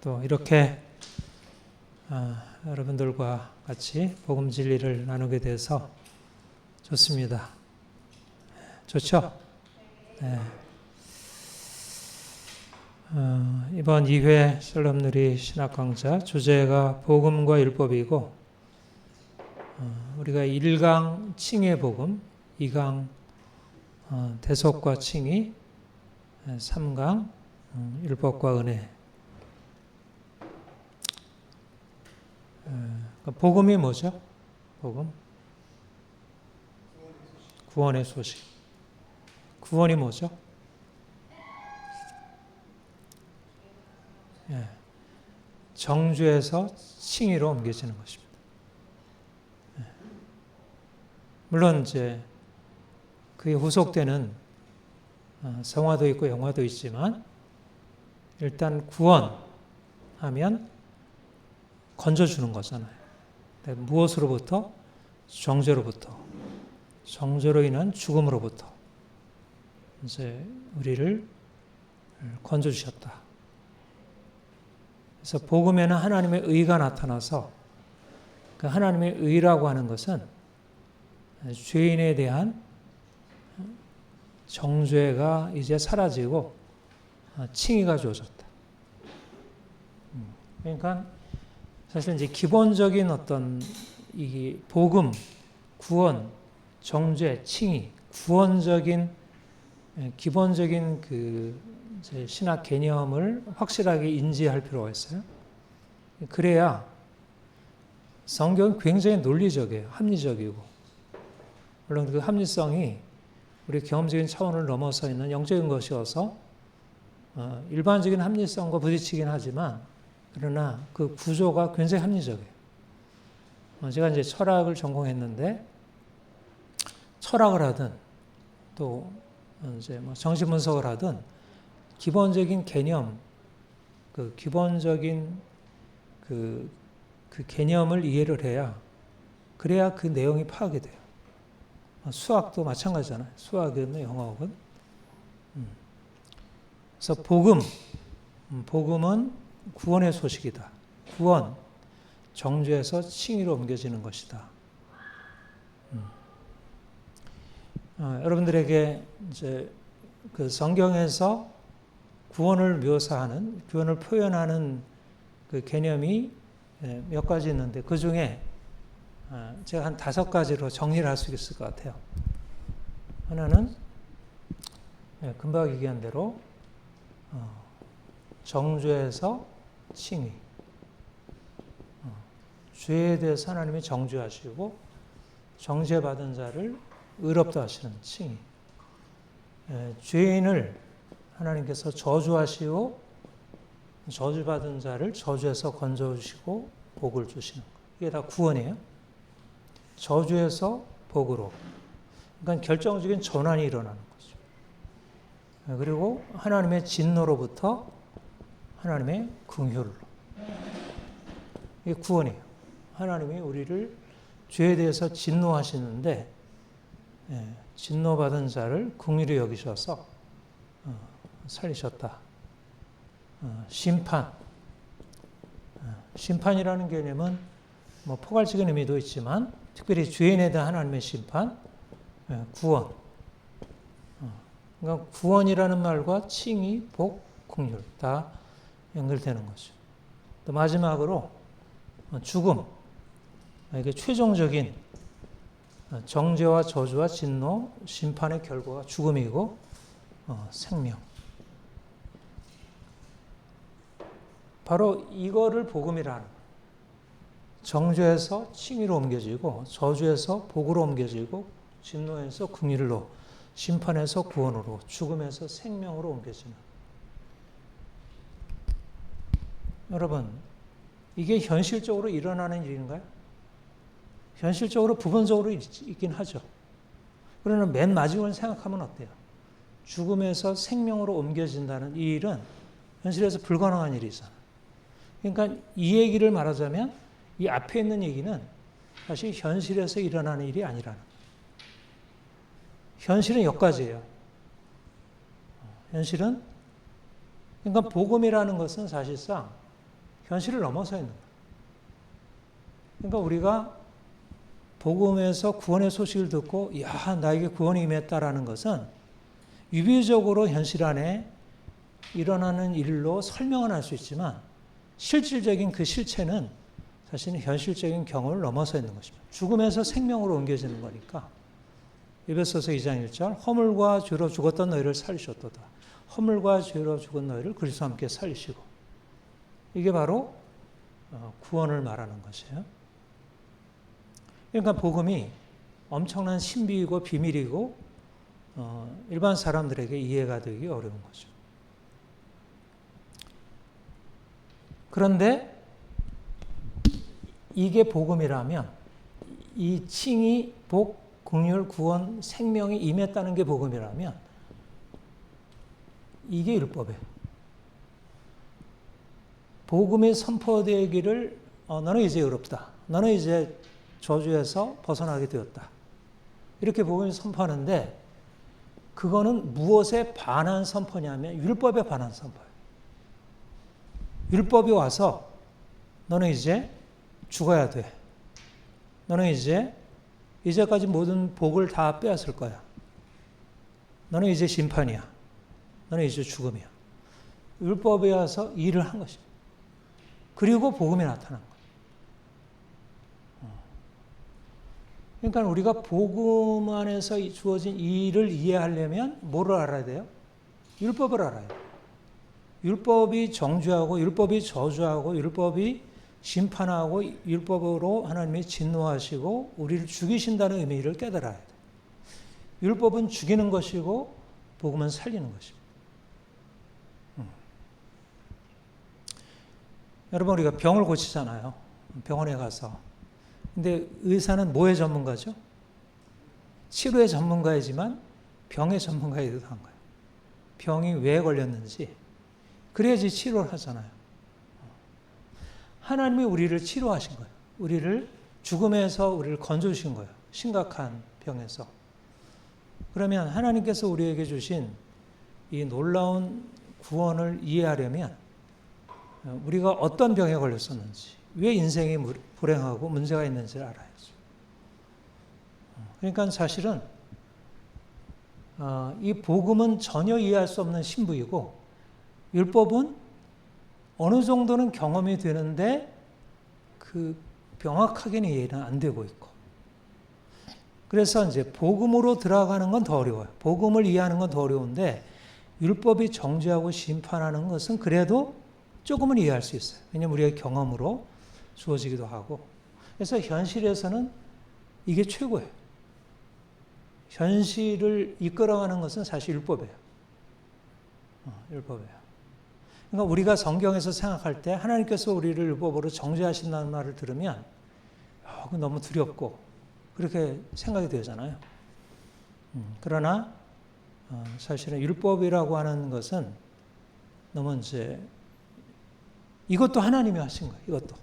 또 이렇게 여러분들과 같이 복음 진리를 나누게 돼서 좋습니다. 좋죠? 네. 이번 2회 샬롬누리 신학강좌 주제가 복음과 율법이고 우리가 1강 칭의 복음, 2강 대속과 칭의, 3강 율법과 은혜. 복음이 뭐죠? 복음? 구원의 소식. 구원이 뭐죠? 정죄에서 칭의로 옮겨지는 것입니다. 물론 이제 그에 후속되는 성화도 있고 영화도 있지만 일단 구원하면 건져주는 거잖아요. 무엇으로부터? 정죄로부터. 정죄로 인한 죽음으로부터 이제 우리를 건져주셨다. 그래서 복음에는 하나님의 의가 나타나서 그 하나님의 의라고 하는 것은 죄인에 대한 정죄가 이제 사라지고 칭의가 주어졌다. 그러니까 사실 이제 기본적인 어떤 이 복음, 구원, 정죄, 칭의, 구원적인 기본적인 그 신학 개념을 확실하게 인지할 필요가 있어요. 그래야 성경은 굉장히 논리적이에요. 합리적이고. 물론 그 합리성이 우리 경험적인 차원을 넘어서 있는 영적인 것이어서 일반적인 합리성과 부딪히긴 하지만 그러나 그 구조가 굉장히 합리적이에요. 제가 이제 철학을 전공했는데 철학을 하든 또 이제 뭐 정신분석을 하든 기본적인 개념, 그 기본적인 그 개념을 이해를 해야 그래야 그 내용이 파악이 돼요. 수학도 마찬가지잖아요. 수학이든 영어든. 그래서 복음은 구원의 소식이다. 구원, 정죄에서 칭의로 옮겨지는 것이다. 여러분들에게 이제 그 성경에서 구원을 묘사하는, 구원을 표현하는 그 개념이 몇 가지 있는데 그 중에 제가 한 5가지로 정리를 할 수 있을 것 같아요. 하나는 금방 얘기한 대로 정죄에서 칭의. 죄에 대해서 하나님이 정죄하시고 정죄받은 자를 의롭다 하시는 칭의. 죄인을 하나님께서 저주하시고 저주받은 자를 저주에서 건져주시고 복을 주시는 것. 이게 다 구원이에요. 저주에서 복으로. 그러니까 결정적인 전환이 일어나는 거죠. 그리고 하나님의 진노로부터 하나님의 긍휼로. 이게 구원이에요. 하나님이 우리를 죄에 대해서 진노하시는데 진노받은 자를 긍휼히 여기셔서 살리셨다. 심판. 심판이라는 개념은 뭐 포괄적인 의미도 있지만 특별히 죄인에 대한 하나님의 심판, 구원. 그러니까 구원이라는 말과 칭의, 복, 긍휼 다 연결되는 거죠. 또 마지막으로 죽음. 이게 최종적인 정죄와 저주와 진노, 심판의 결과가 죽음이고 생명. 바로 이거를 복음이라는 거예요. 정죄에서 칭의로 옮겨지고 저주에서 복으로 옮겨지고 진노에서 긍휼로, 심판에서 구원으로, 죽음에서 생명으로 옮겨지는. 여러분, 이게 현실적으로 일어나는 일인가요? 현실적으로 부분적으로 있긴 하죠. 그러나 맨 마지막을 생각하면 어때요? 죽음에서 생명으로 옮겨진다는 이 일은 현실에서 불가능한 일이잖아요. 그러니까 이 얘기를 말하자면 이 앞에 있는 얘기는 사실 현실에서 일어나는 일이 아니라는 거예요. 현실은 여기까지예요. 현실은 그러니까 복음이라는 것은 사실상 현실을 넘어서 있는 거예요. 그러니까 우리가 복음에서 구원의 소식을 듣고 야, 나에게 구원이 임했다라는 것은 유비적으로 현실 안에 일어나는 일로 설명은 할 수 있지만 실질적인 그 실체는 사실은 현실적인 경험을 넘어서 있는 것입니다. 죽음에서 생명으로 옮겨지는 거니까. 에베소서 2장 1절 허물과 죄로 죽었던 너희를 살리셨도다. 허물과 죄로 죽은 너희를 그리스도와 함께 살리시고. 이게 바로 구원을 말하는 것이에요. 그러니까 복음이 엄청난 신비이고 비밀이고 일반 사람들에게 이해가 되기 어려운 거죠. 그런데 이게 복음이라면 이 칭의, 복, 긍휼, 구원, 생명이 임했다는 게 복음이라면 이게 율법이에요. 복음이 선포되기를 너는 이제 의롭다. 너는 이제 저주에서 벗어나게 되었다. 이렇게 복음이 선포하는데 그거는 무엇에 반한 선포냐면 율법에 반한 선포예요. 율법이 와서 너는 이제 죽어야 돼. 너는 이제까지 모든 복을 다 빼앗을 거야. 너는 이제 심판이야. 너는 이제 죽음이야. 율법에 와서 일을 한 것입니다. 그리고 복음이 나타난 거예요. 그러니까 우리가 복음 안에서 주어진 일을 이해하려면 뭐를 알아야 돼요? 율법을 알아야 돼요. 율법이 정죄하고 율법이 저주하고 율법이 심판하고 율법으로 하나님이 진노하시고 우리를 죽이신다는 의미를 깨달아야 돼요. 율법은 죽이는 것이고 복음은 살리는 것입니다. 여러분 우리가 병을 고치잖아요. 병원에 가서. 근데 의사는 뭐의 전문가죠? 치료의 전문가이지만 병의 전문가이기도 한 거예요. 병이 왜 걸렸는지 그래야지 치료를 하잖아요. 하나님이 우리를 치료하신 거예요. 우리를 죽음에서 우리를 건져주신 거예요. 심각한 병에서. 그러면 하나님께서 우리에게 주신 이 놀라운 구원을 이해하려면 우리가 어떤 병에 걸렸었는지, 왜 인생이 불행하고 문제가 있는지를 알아야죠. 그러니까 사실은 이 복음은 전혀 이해할 수 없는 신부이고 율법은 어느 정도는 경험이 되는데 그 명확하게는 이해는 안 되고 있고. 그래서 이제 복음으로 들어가는 건 더 어려워요. 복음을 이해하는 건 더 어려운데 율법이 정죄하고 심판하는 것은 그래도 조금은 이해할 수 있어요. 왜냐하면 우리의 경험으로 주어지기도 하고. 그래서 현실에서는 이게 최고예요. 현실을 이끌어가는 것은 사실 율법이에요. 율법이에요. 그러니까 우리가 성경에서 생각할 때 하나님께서 우리를 율법으로 정죄하신다는 말을 들으면 너무 두렵고 그렇게 생각이 되잖아요. 그러나 사실은 율법이라고 하는 것은 너무 이제 이것도 하나님이 하신 거예요. 이것도.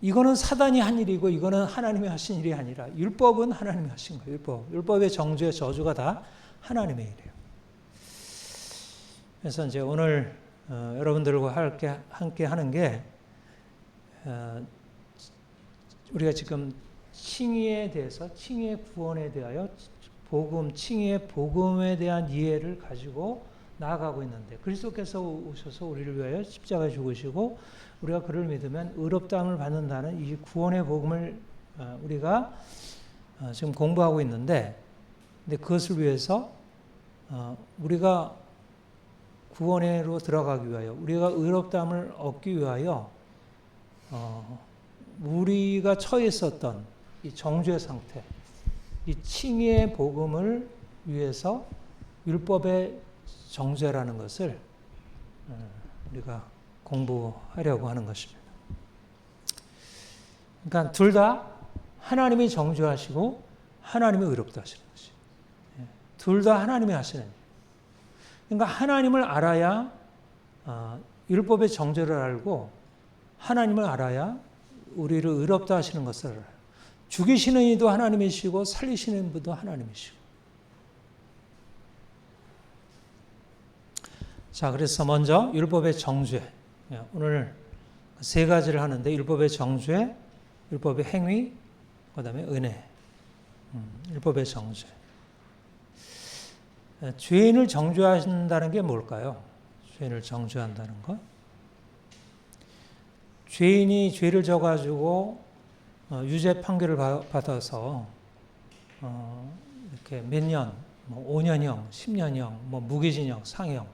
이거는 사단이 한 일이고 이거는 하나님이 하신 일이 아니라 율법은 하나님이 하신 거예요. 율법의 정죄, 저주가 다 하나님의 일이에요. 그래서 이제 오늘 여러분들과 함께 하는 게 우리가 지금 칭의에 대해서 칭의의 구원에 대하여 복음, 칭의의 복음에 대한 이해를 가지고 나아가고 있는데 그리스도께서 오셔서 우리를 위하여 십자가에 죽으시고 우리가 그를 믿으면 의롭다함을 받는다는 이 구원의 복음을 우리가 지금 공부하고 있는데 근데 그것을 위해서 우리가 구원으로 들어가기 위하여 우리가 의롭다함을 얻기 위하여 우리가 처해 있었던 이 정죄 상태, 이 칭의의 복음을 위해서 율법의 정죄라는 것을 우리가 공부하려고 하는 것입니다. 그러니까 둘 다 하나님이 정죄하시고 하나님이 의롭다 하시는 것이에요. 둘 다 하나님이 하시는 일. 그러니까 하나님을 알아야 율법의 정죄를 알고 하나님을 알아야 우리를 의롭다 하시는 것을 알아요. 죽이시는 이도 하나님이시고 살리시는 분도 하나님이시고. 자, 그래서 먼저 율법의 정죄. 오늘 세 가지를 하는데 율법의 정죄, 율법의 행위, 그 다음에 은혜. 율법의 정죄. 죄인을 정죄한다는 게 뭘까요? 죄인을 정죄한다는 것. 죄인이 죄를 져가지고 유죄 판결을 받아서 이렇게 몇 년, 5년형, 10년형, 무기징역, 상형.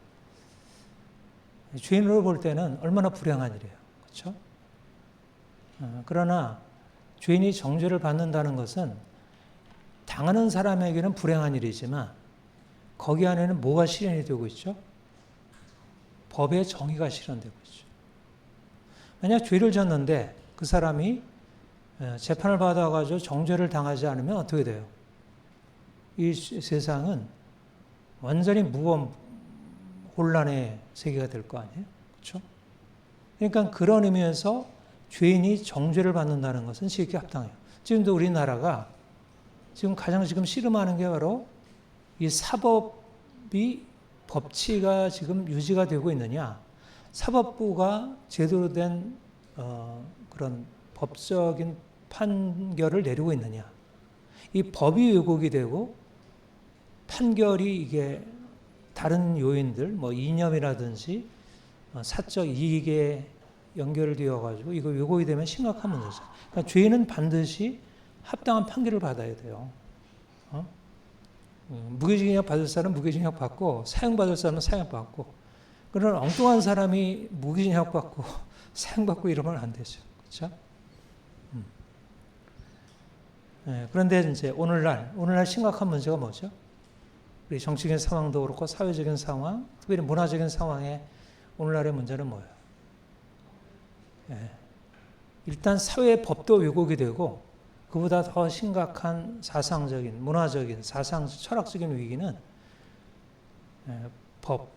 죄인으로 볼 때는 얼마나 불행한 일이에요. 그렇죠? 그러나 죄인이 정죄를 받는다는 것은 당하는 사람에게는 불행한 일이지만 거기 안에는 뭐가 실현이 되고 있죠? 법의 정의가 실현되고 있죠. 만약 죄를 졌는데 그 사람이 재판을 받아가지고 정죄를 당하지 않으면 어떻게 돼요? 이 세상은 완전히 무범 혼란의 세계가 될 거 아니에요? 그렇죠? 그러니까 그런 의미에서 죄인이 정죄를 받는다는 것은 시기에 합당해요. 지금도 우리나라가 지금 가장 씨름하는 게 바로 이 사법이 법치가 지금 유지가 되고 있느냐, 사법부가 제대로 된 그런 법적인 판결을 내리고 있느냐, 이 법이 왜곡이 되고 판결이 이게 다른 요인들, 이념이라든지 사적 이익에 연결되어 가지고 이거 왜곡이 되면 심각한 문제죠. 그러니까 죄인은 반드시 합당한 판결을 받아야 돼요. 무기징역 받을 사람은 무기징역 받고 사형 받을 사람은 사형 받고, 그런 엉뚱한 사람이 무기징역 받고 사형 받고 이러면 안 되죠. 그렇죠? 그런데 이제 오늘날 심각한 문제가 뭐죠? 우리 정치적인 상황도 그렇고 사회적인 상황, 특별히 문화적인 상황에 오늘날의 문제는 뭐예요? 일단 사회의 법도 왜곡이 되고 그보다 더 심각한 사상적인, 문화적인, 철학적인 위기는 법,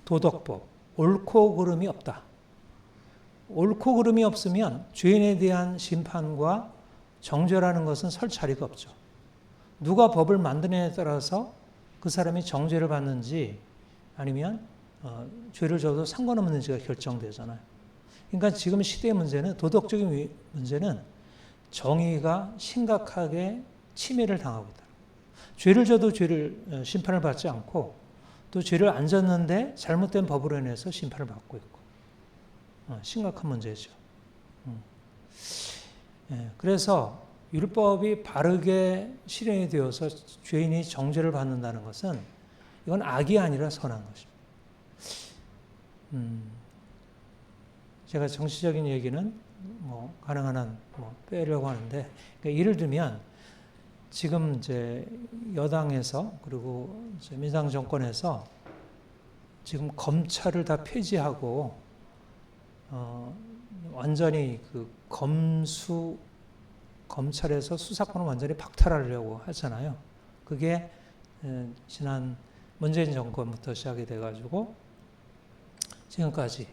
도덕법, 옳고 그름이 없다. 옳고 그름이 없으면 죄인에 대한 심판과 정죄라는 것은 설 자리가 없죠. 누가 법을 만드느냐에 따라서 그 사람이 정죄를 받는지 아니면 죄를 져도 상관없는지가 결정되잖아요. 그러니까 지금 시대의 문제는, 도덕적인 문제는 정의가 심각하게 침해를 당하고 있다. 죄를 져도 심판을 받지 않고, 또 죄를 안 졌는데 잘못된 법으로 인해서 심판을 받고 있고, 심각한 문제죠. 그래서 율법이 바르게 실현이 되어서 죄인이 정죄를 받는다는 것은 이건 악이 아니라 선한 것입니다. 제가 정치적인 얘기는 가능한 한 빼려고 하는데, 그러니까 예를 들면 지금 이제 여당에서 그리고 이제 민주당 정권에서 지금 검찰을 다 폐지하고 완전히 그 검찰에서 수사권을 완전히 박탈하려고 하잖아요. 그게 지난 문재인 정권부터 시작이 돼가지고 지금까지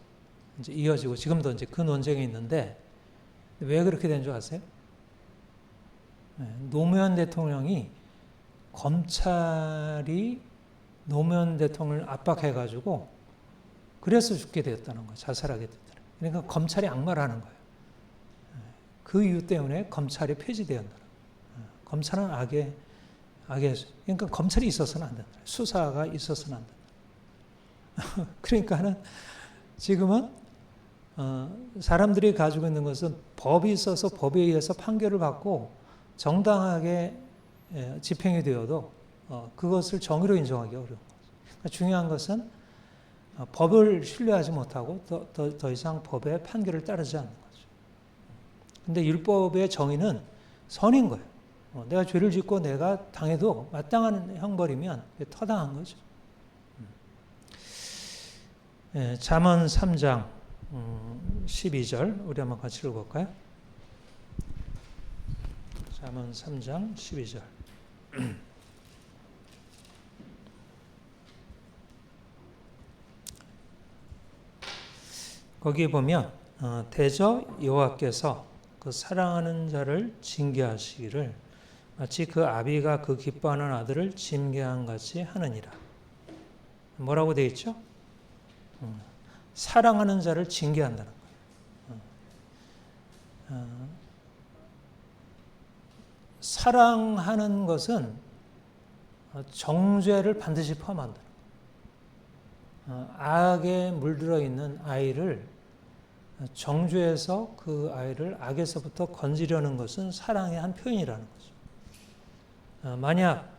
이제 이어지고, 지금도 이제 그 논쟁이 있는데, 왜 그렇게 된 줄 아세요? 노무현 대통령이 검찰이 노무현 대통령을 압박해가지고 그래서 죽게 되었다는 거예요. 자살하게 됐다는 거예요. 그러니까 검찰이 악마를 하는 거예요. 그 이유 때문에 검찰이 폐지되었다. 검찰은 악의, 그러니까 검찰이 있어서는 안 된다. 수사가 있어서는 안 된다. 그러니까는 지금은 사람들이 가지고 있는 것은 법이 있어서 법에 의해서 판결을 받고 정당하게 집행이 되어도 그것을 정의로 인정하기 어려운 거죠. 그러니까 중요한 것은 법을 신뢰하지 못하고 더 이상 법의 판결을 따르지 않는 거죠. 근데 율법의 정의는 선인 거예요. 내가 죄를 짓고 내가 당해도 마땅한 형벌이면 타당한 거죠. 잠언 3장 12절 우리 한번 같이 읽어볼까요? 잠언 3장 12절. 거기에 보면 대저 여호와께서 그 사랑하는 자를 징계하시기를 마치 그 아비가 그 기뻐하는 아들을 징계한 같이 하느니라. 뭐라고 되어 있죠? 사랑하는 자를 징계한다는 거예요. 사랑하는 것은 정죄를 반드시 포함한다. 악에 물들어 있는 아이를 정죄해서 그 아이를 악에서부터 건지려는 것은 사랑의 한 표현이라는 거죠. 만약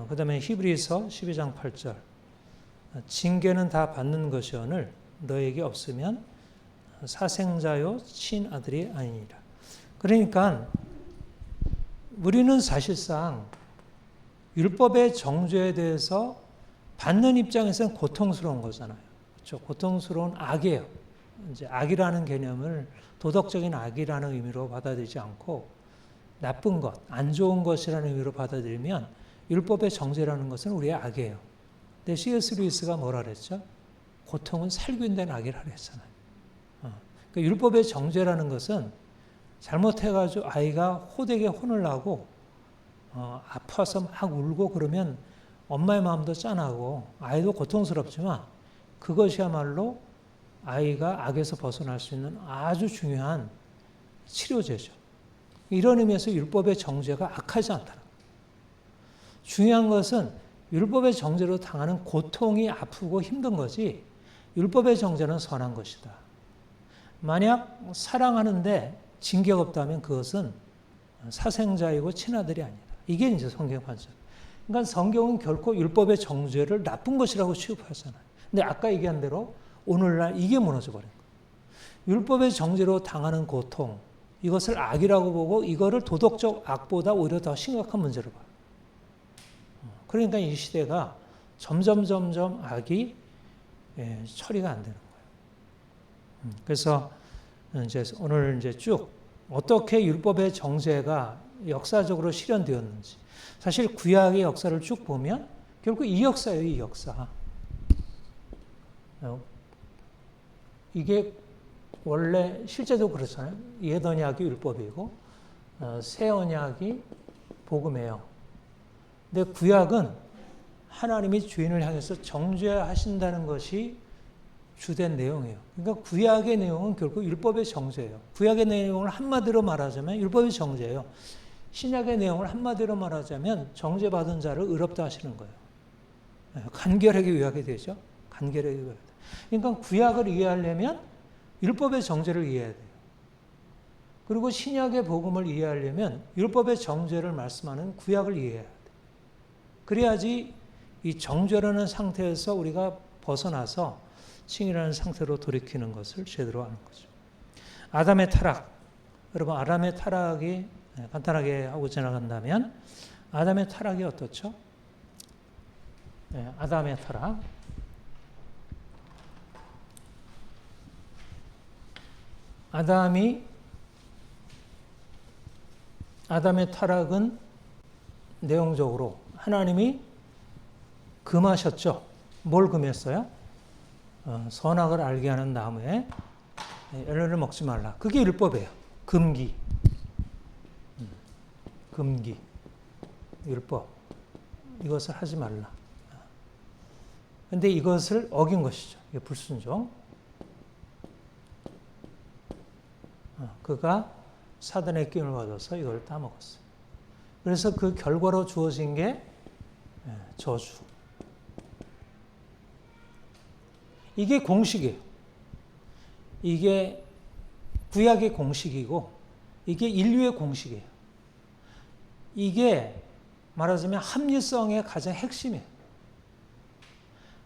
그 다음에 히브리서 12장 8절 징계는 다 받는 것이오늘 너에게 없으면 사생자요 친아들이 아니니라. 그러니까 우리는 사실상 율법의 정죄에 대해서 받는 입장에서는 고통스러운 거잖아요. 그렇죠? 고통스러운 악이에요. 이제 악이라는 개념을 도덕적인 악이라는 의미로 받아들이지 않고 나쁜 것, 안 좋은 것이라는 의미로 받아들이면 율법의 정죄라는 것은 우리의 악이에요. 근데 C.S. 루이스가 뭐라 그랬죠? 고통은 살균된 악이라 그랬잖아요. 그러니까 율법의 정죄라는 것은 잘못해가지고 아이가 호되게 혼을 나고 아파서 막 울고 그러면 엄마의 마음도 짠하고 아이도 고통스럽지만 그것이야말로 아이가 악에서 벗어날 수 있는 아주 중요한 치료제죠. 이런 의미에서 율법의 정죄가 악하지 않다는 거예요. 중요한 것은 율법의 정죄로 당하는 고통이 아프고 힘든 거지 율법의 정죄는 선한 것이다. 만약 사랑하는데 징계가 없다면 그것은 사생자이고 친아들이 아니다. 이게 이제 성경 관점. 그러니까 성경은 결코 율법의 정죄를 나쁜 것이라고 취급하잖아요. 근데 아까 얘기한 대로 오늘날 이게 무너져 버린 거예요. 율법의 정죄로 당하는 고통, 이것을 악이라고 보고 이거를 도덕적 악보다 오히려 더 심각한 문제로 봐요. 그러니까 이 시대가 점점 악이 처리가 안 되는 거예요. 그래서 이제 오늘 이제 쭉 어떻게 율법의 정죄가 역사적으로 실현되었는지. 사실 구약의 역사를 쭉 보면 결국 이 역사예요, 이 역사. 이게 원래 실제도 그렇잖아요. 옛 언약이 율법이고 새 언약이 복음이에요. 근데 구약은 하나님이 죄인을 향해서 정죄하신다는 것이 주된 내용이에요. 그러니까 구약의 내용은 결국 율법의 정죄예요. 구약의 내용을 한마디로 말하자면 율법의 정죄예요. 신약의 내용을 한마디로 말하자면 정죄받은 자를 의롭다 하시는 거예요. 간결하게 요약이 되죠. 간결하게 요약이 돼요. 그러니까 구약을 이해하려면 율법의 정죄를 이해해야 돼요. 그리고 신약의 복음을 이해하려면 율법의 정죄를 말씀하는 구약을 이해해야 돼요. 그래야지 이 정죄라는 상태에서 우리가 벗어나서 칭이라는 상태로 돌이키는 것을 제대로 아는 거죠. 아담의 타락. 여러분, 아담의 타락이 간단하게 하고 지나간다면 아담의 타락이 어떻죠? 아담의 타락. 아담의 타락은 내용적으로 하나님이 금하셨죠. 뭘 금했어요? 선악을 알게 하는 나무에 열매를 먹지 말라. 그게 율법이에요. 금기. 금기. 율법. 이것을 하지 말라. 근데 이것을 어긴 것이죠. 이게 불순종. 그가 사단의 끼임을 받아서 이걸 따먹었어요. 그래서 그 결과로 주어진 게 저주. 이게 공식이에요. 이게 구약의 공식이고 이게 인류의 공식이에요. 이게 말하자면 합리성의 가장 핵심이에요.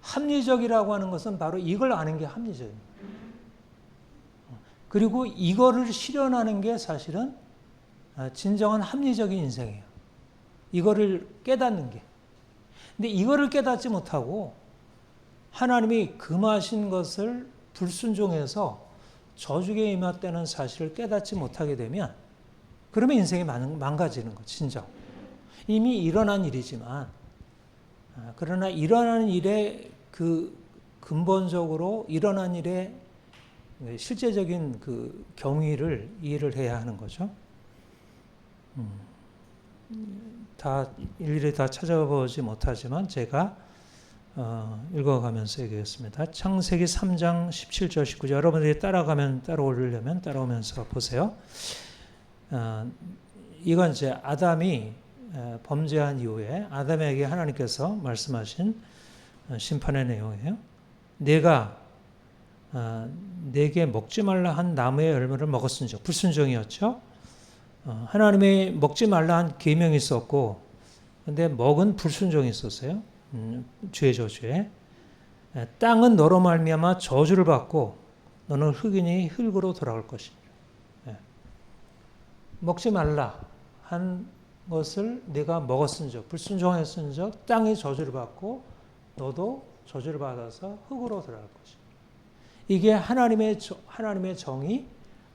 합리적이라고 하는 것은 바로 이걸 아는 게 합리적이에요. 그리고 이거를 실현하는 게 사실은 진정한 합리적인 인생이에요. 이거를 깨닫는 게. 근데 이거를 깨닫지 못하고 하나님이 금하신 것을 불순종해서 저주에 임했다는 사실을 깨닫지 못하게 되면 그러면 인생이 망가지는 거죠. 진정. 이미 일어난 일이지만 그러나 일어나는 일에 그 근본적으로 일어난 일의 실제적인 그 경위를 이해를 해야 하는 거죠. 다 일일이 다 찾아보지 못하지만 제가 읽어가면서 얘기했습니다. 창세기 3장 17절 19절 여러분들이 따라오려면 따라오면서 보세요. 이건 이제 아담이 범죄한 이후에 아담에게 하나님께서 말씀하신 심판의 내용이에요. 내가 내게 먹지 말라 한 나무의 열매를 먹었은즉 불순종이었죠. 하나님이 먹지 말라 한 계명이 있었고 근데 먹은 불순종이 있었어요. 죄 저주에 땅은 너로 말미암아 저주를 받고 너는 흙이니 흙으로 돌아갈 것이니 먹지 말라 한 것을 네가 먹었은즉 불순종했은즉 땅이 저주를 받고 너도 저주를 받아서 흙으로 돌아갈 것이니 이게 하나님의 정의,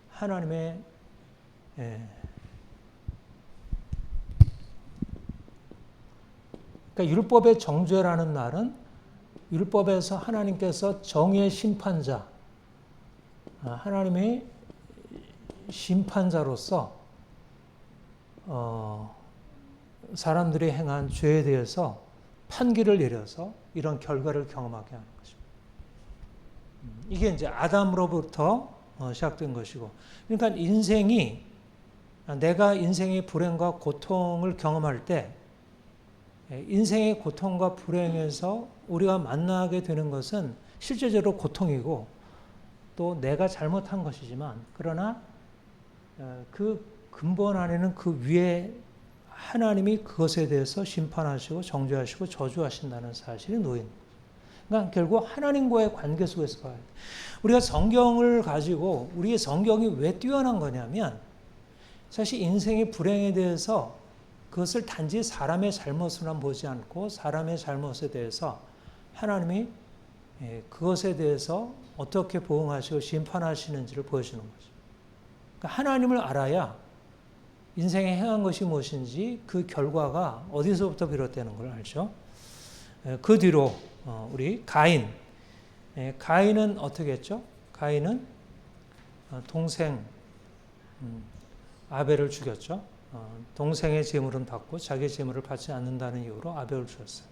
하나님의 그러니까 율법의 정죄라는 말은 율법에서 하나님께서 정의의 심판자, 하나님의 심판자로서 사람들이 행한 죄에 대해서 판결을 내려서 이런 결과를 경험하게 하는 것입니다. 이게 이제 아담으로부터 시작된 것이고, 그러니까 내가 인생의 불행과 고통을 경험할 때 인생의 고통과 불행에서 우리가 만나게 되는 것은 실제적으로 고통이고 또 내가 잘못한 것이지만 그러나 그 근본 안에는 그 위에 하나님이 그것에 대해서 심판하시고 정죄하시고 저주하신다는 사실이 놓여 있는 거죠. 그러니까 결국 하나님과의 관계 속에서 봐야 돼요. 우리가 성경을 가지고 우리의 성경이 왜 뛰어난 거냐면 사실 인생의 불행에 대해서 그것을 단지 사람의 잘못으로만 보지 않고 사람의 잘못에 대해서 하나님이 그것에 대해서 어떻게 보응하시고 심판하시는지를 보여주는 거죠. 그러니까 하나님을 알아야 인생에 행한 것이 무엇인지 그 결과가 어디서부터 비롯되는 걸 알죠. 그 뒤로 우리 가인은 어떻게 했죠? 가인은 동생 아벨을 죽였죠. 동생의 재물은 받고 자기 재물을 받지 않는다는 이유로 아벨을 죽였어요.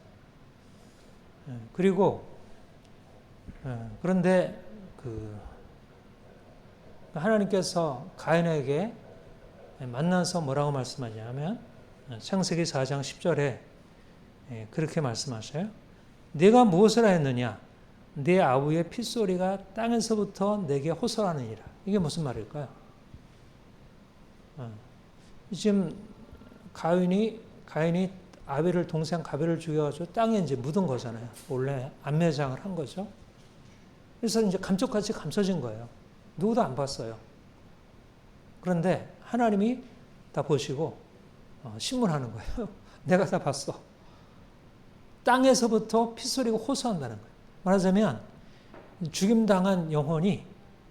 그리고 그런데 하나님께서 가인에게 만나서 뭐라고 말씀하냐면 창세기 4장 10절에 그렇게 말씀하셔요. 네가 무엇을 하였느냐? 네 아우의 핏소리가 땅에서부터 내게 호소하느니라. 이게 무슨 말일까요? 지금 가인이 아벨을 동생 가벨을 죽여가지고 땅에 이제 묻은 거잖아요. 원래 안매장을 한 거죠. 그래서 이제 감쪽같이 감춰진 거예요. 누구도 안 봤어요. 그런데 하나님이 다 보시고 신문하는 거예요. 내가 다 봤어. 땅에서부터 핏소리가 호소한다는 거예요. 말하자면 죽임당한 영혼이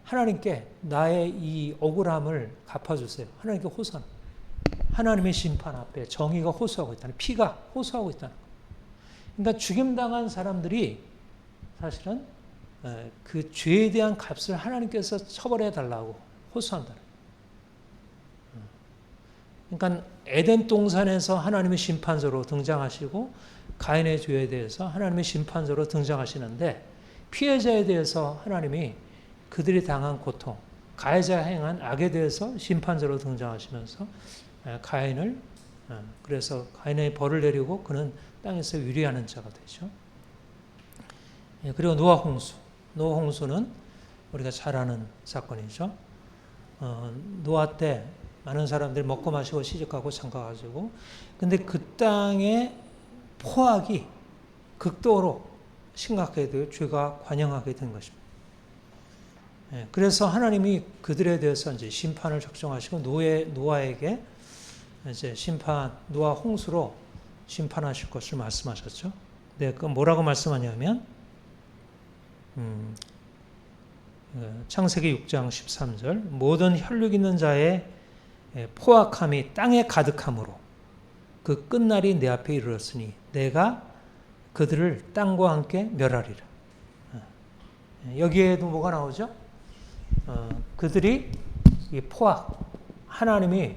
하나님께 나의 이 억울함을 갚아주세요. 하나님께 호소하는 거예요. 하나님의 심판 앞에 정의가 호소하고 있다는, 피가 호소하고 있다는 거예요. 그러니까 죽임당한 사람들이 사실은 그 죄에 대한 값을 하나님께서 처벌해 달라고 호소한다는 거예요. 그러니까 에덴 동산에서 하나님의 심판자로 등장하시고 가인의 죄에 대해서 하나님의 심판자로 등장하시는데 피해자에 대해서 하나님이 그들이 당한 고통, 가해자가 행한 악에 대해서 심판자로 등장하시면서 가인을 그래서 가인의 벌을 내리고 그는 땅에서 위리하는 자가 되죠. 그리고 노아 홍수는 우리가 잘 아는 사건이죠. 노아 때 많은 사람들이 먹고 마시고 시집가고 장가가지고 근데 그 땅의 포악이 극도로 심각하게 되고 죄가 관영하게 된 것입니다. 그래서 하나님이 그들에 대해서 이제 심판을 작정하시고 노아에게 이제 노아 홍수로 심판하실 것을 말씀하셨죠. 네, 그 뭐라고 말씀하냐면 창세기 6장 13절 모든 혈육 있는 자의 포악함이 땅에 가득함으로 그 끝날이 내 앞에 이르렀으니 내가 그들을 땅과 함께 멸하리라. 여기에도 뭐가 나오죠? 그들이 이 포악, 하나님이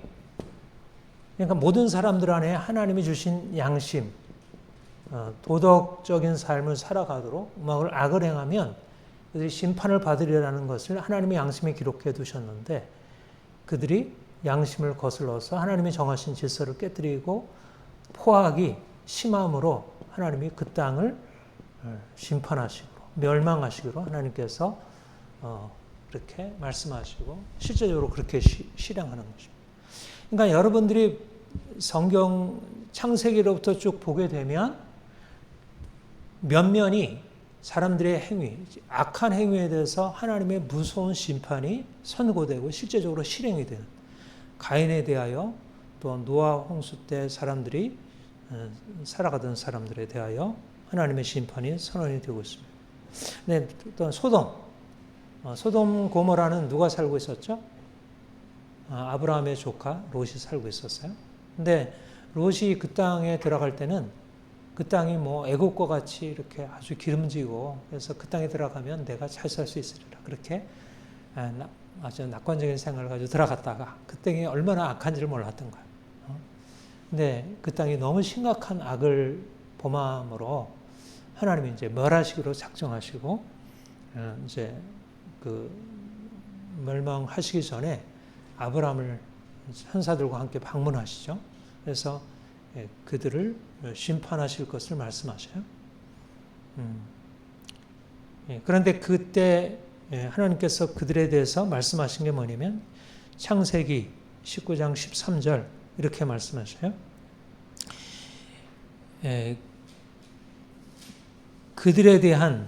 그러니까 모든 사람들 안에 하나님이 주신 양심, 도덕적인 삶을 살아가도록 악을 행하면 그들이 심판을 받으리라는 것을 하나님의 양심에 기록해 두셨는데 그들이 양심을 거슬러서 하나님이 정하신 질서를 깨뜨리고 포악이 심함으로 하나님이 그 땅을 심판하시고 멸망하시기로 하나님께서 그렇게 말씀하시고 실제적으로 그렇게 실행하는 것입니다. 그러니까 여러분들이 성경 창세기로부터 쭉 보게 되면 면면이 사람들의 행위, 악한 행위에 대해서 하나님의 무서운 심판이 선고되고 실제적으로 실행이 되는 가인에 대하여 또 노아 홍수 때 사람들이 살아가던 사람들에 대하여 하나님의 심판이 선언이 되고 있습니다. 네, 또 소돔 고모라는 누가 살고 있었죠? 아브라함의 조카 롯이 살고 있었어요. 근데 롯이 그 땅에 들어갈 때는 그 땅이 뭐 애국과 같이 이렇게 아주 기름지고 그래서 그 땅에 들어가면 내가 잘 살 수 있으리라. 그렇게 아주 낙관적인 생각을 가지고 들어갔다가 그 땅이 얼마나 악한지를 몰랐던 거예요. 근데 그 땅이 너무 심각한 악을 범함으로 하나님이 이제 멸하시기로 작정하시고 이제 그 멸망하시기 전에 아브라함을 천사들과 함께 방문하시죠. 그래서 그들을 심판하실 것을 말씀하셔요. 그런데 그때 하나님께서 그들에 대해서 말씀하신 게 뭐냐면 창세기 19장 13절 이렇게 말씀하셔요. 그들에 대한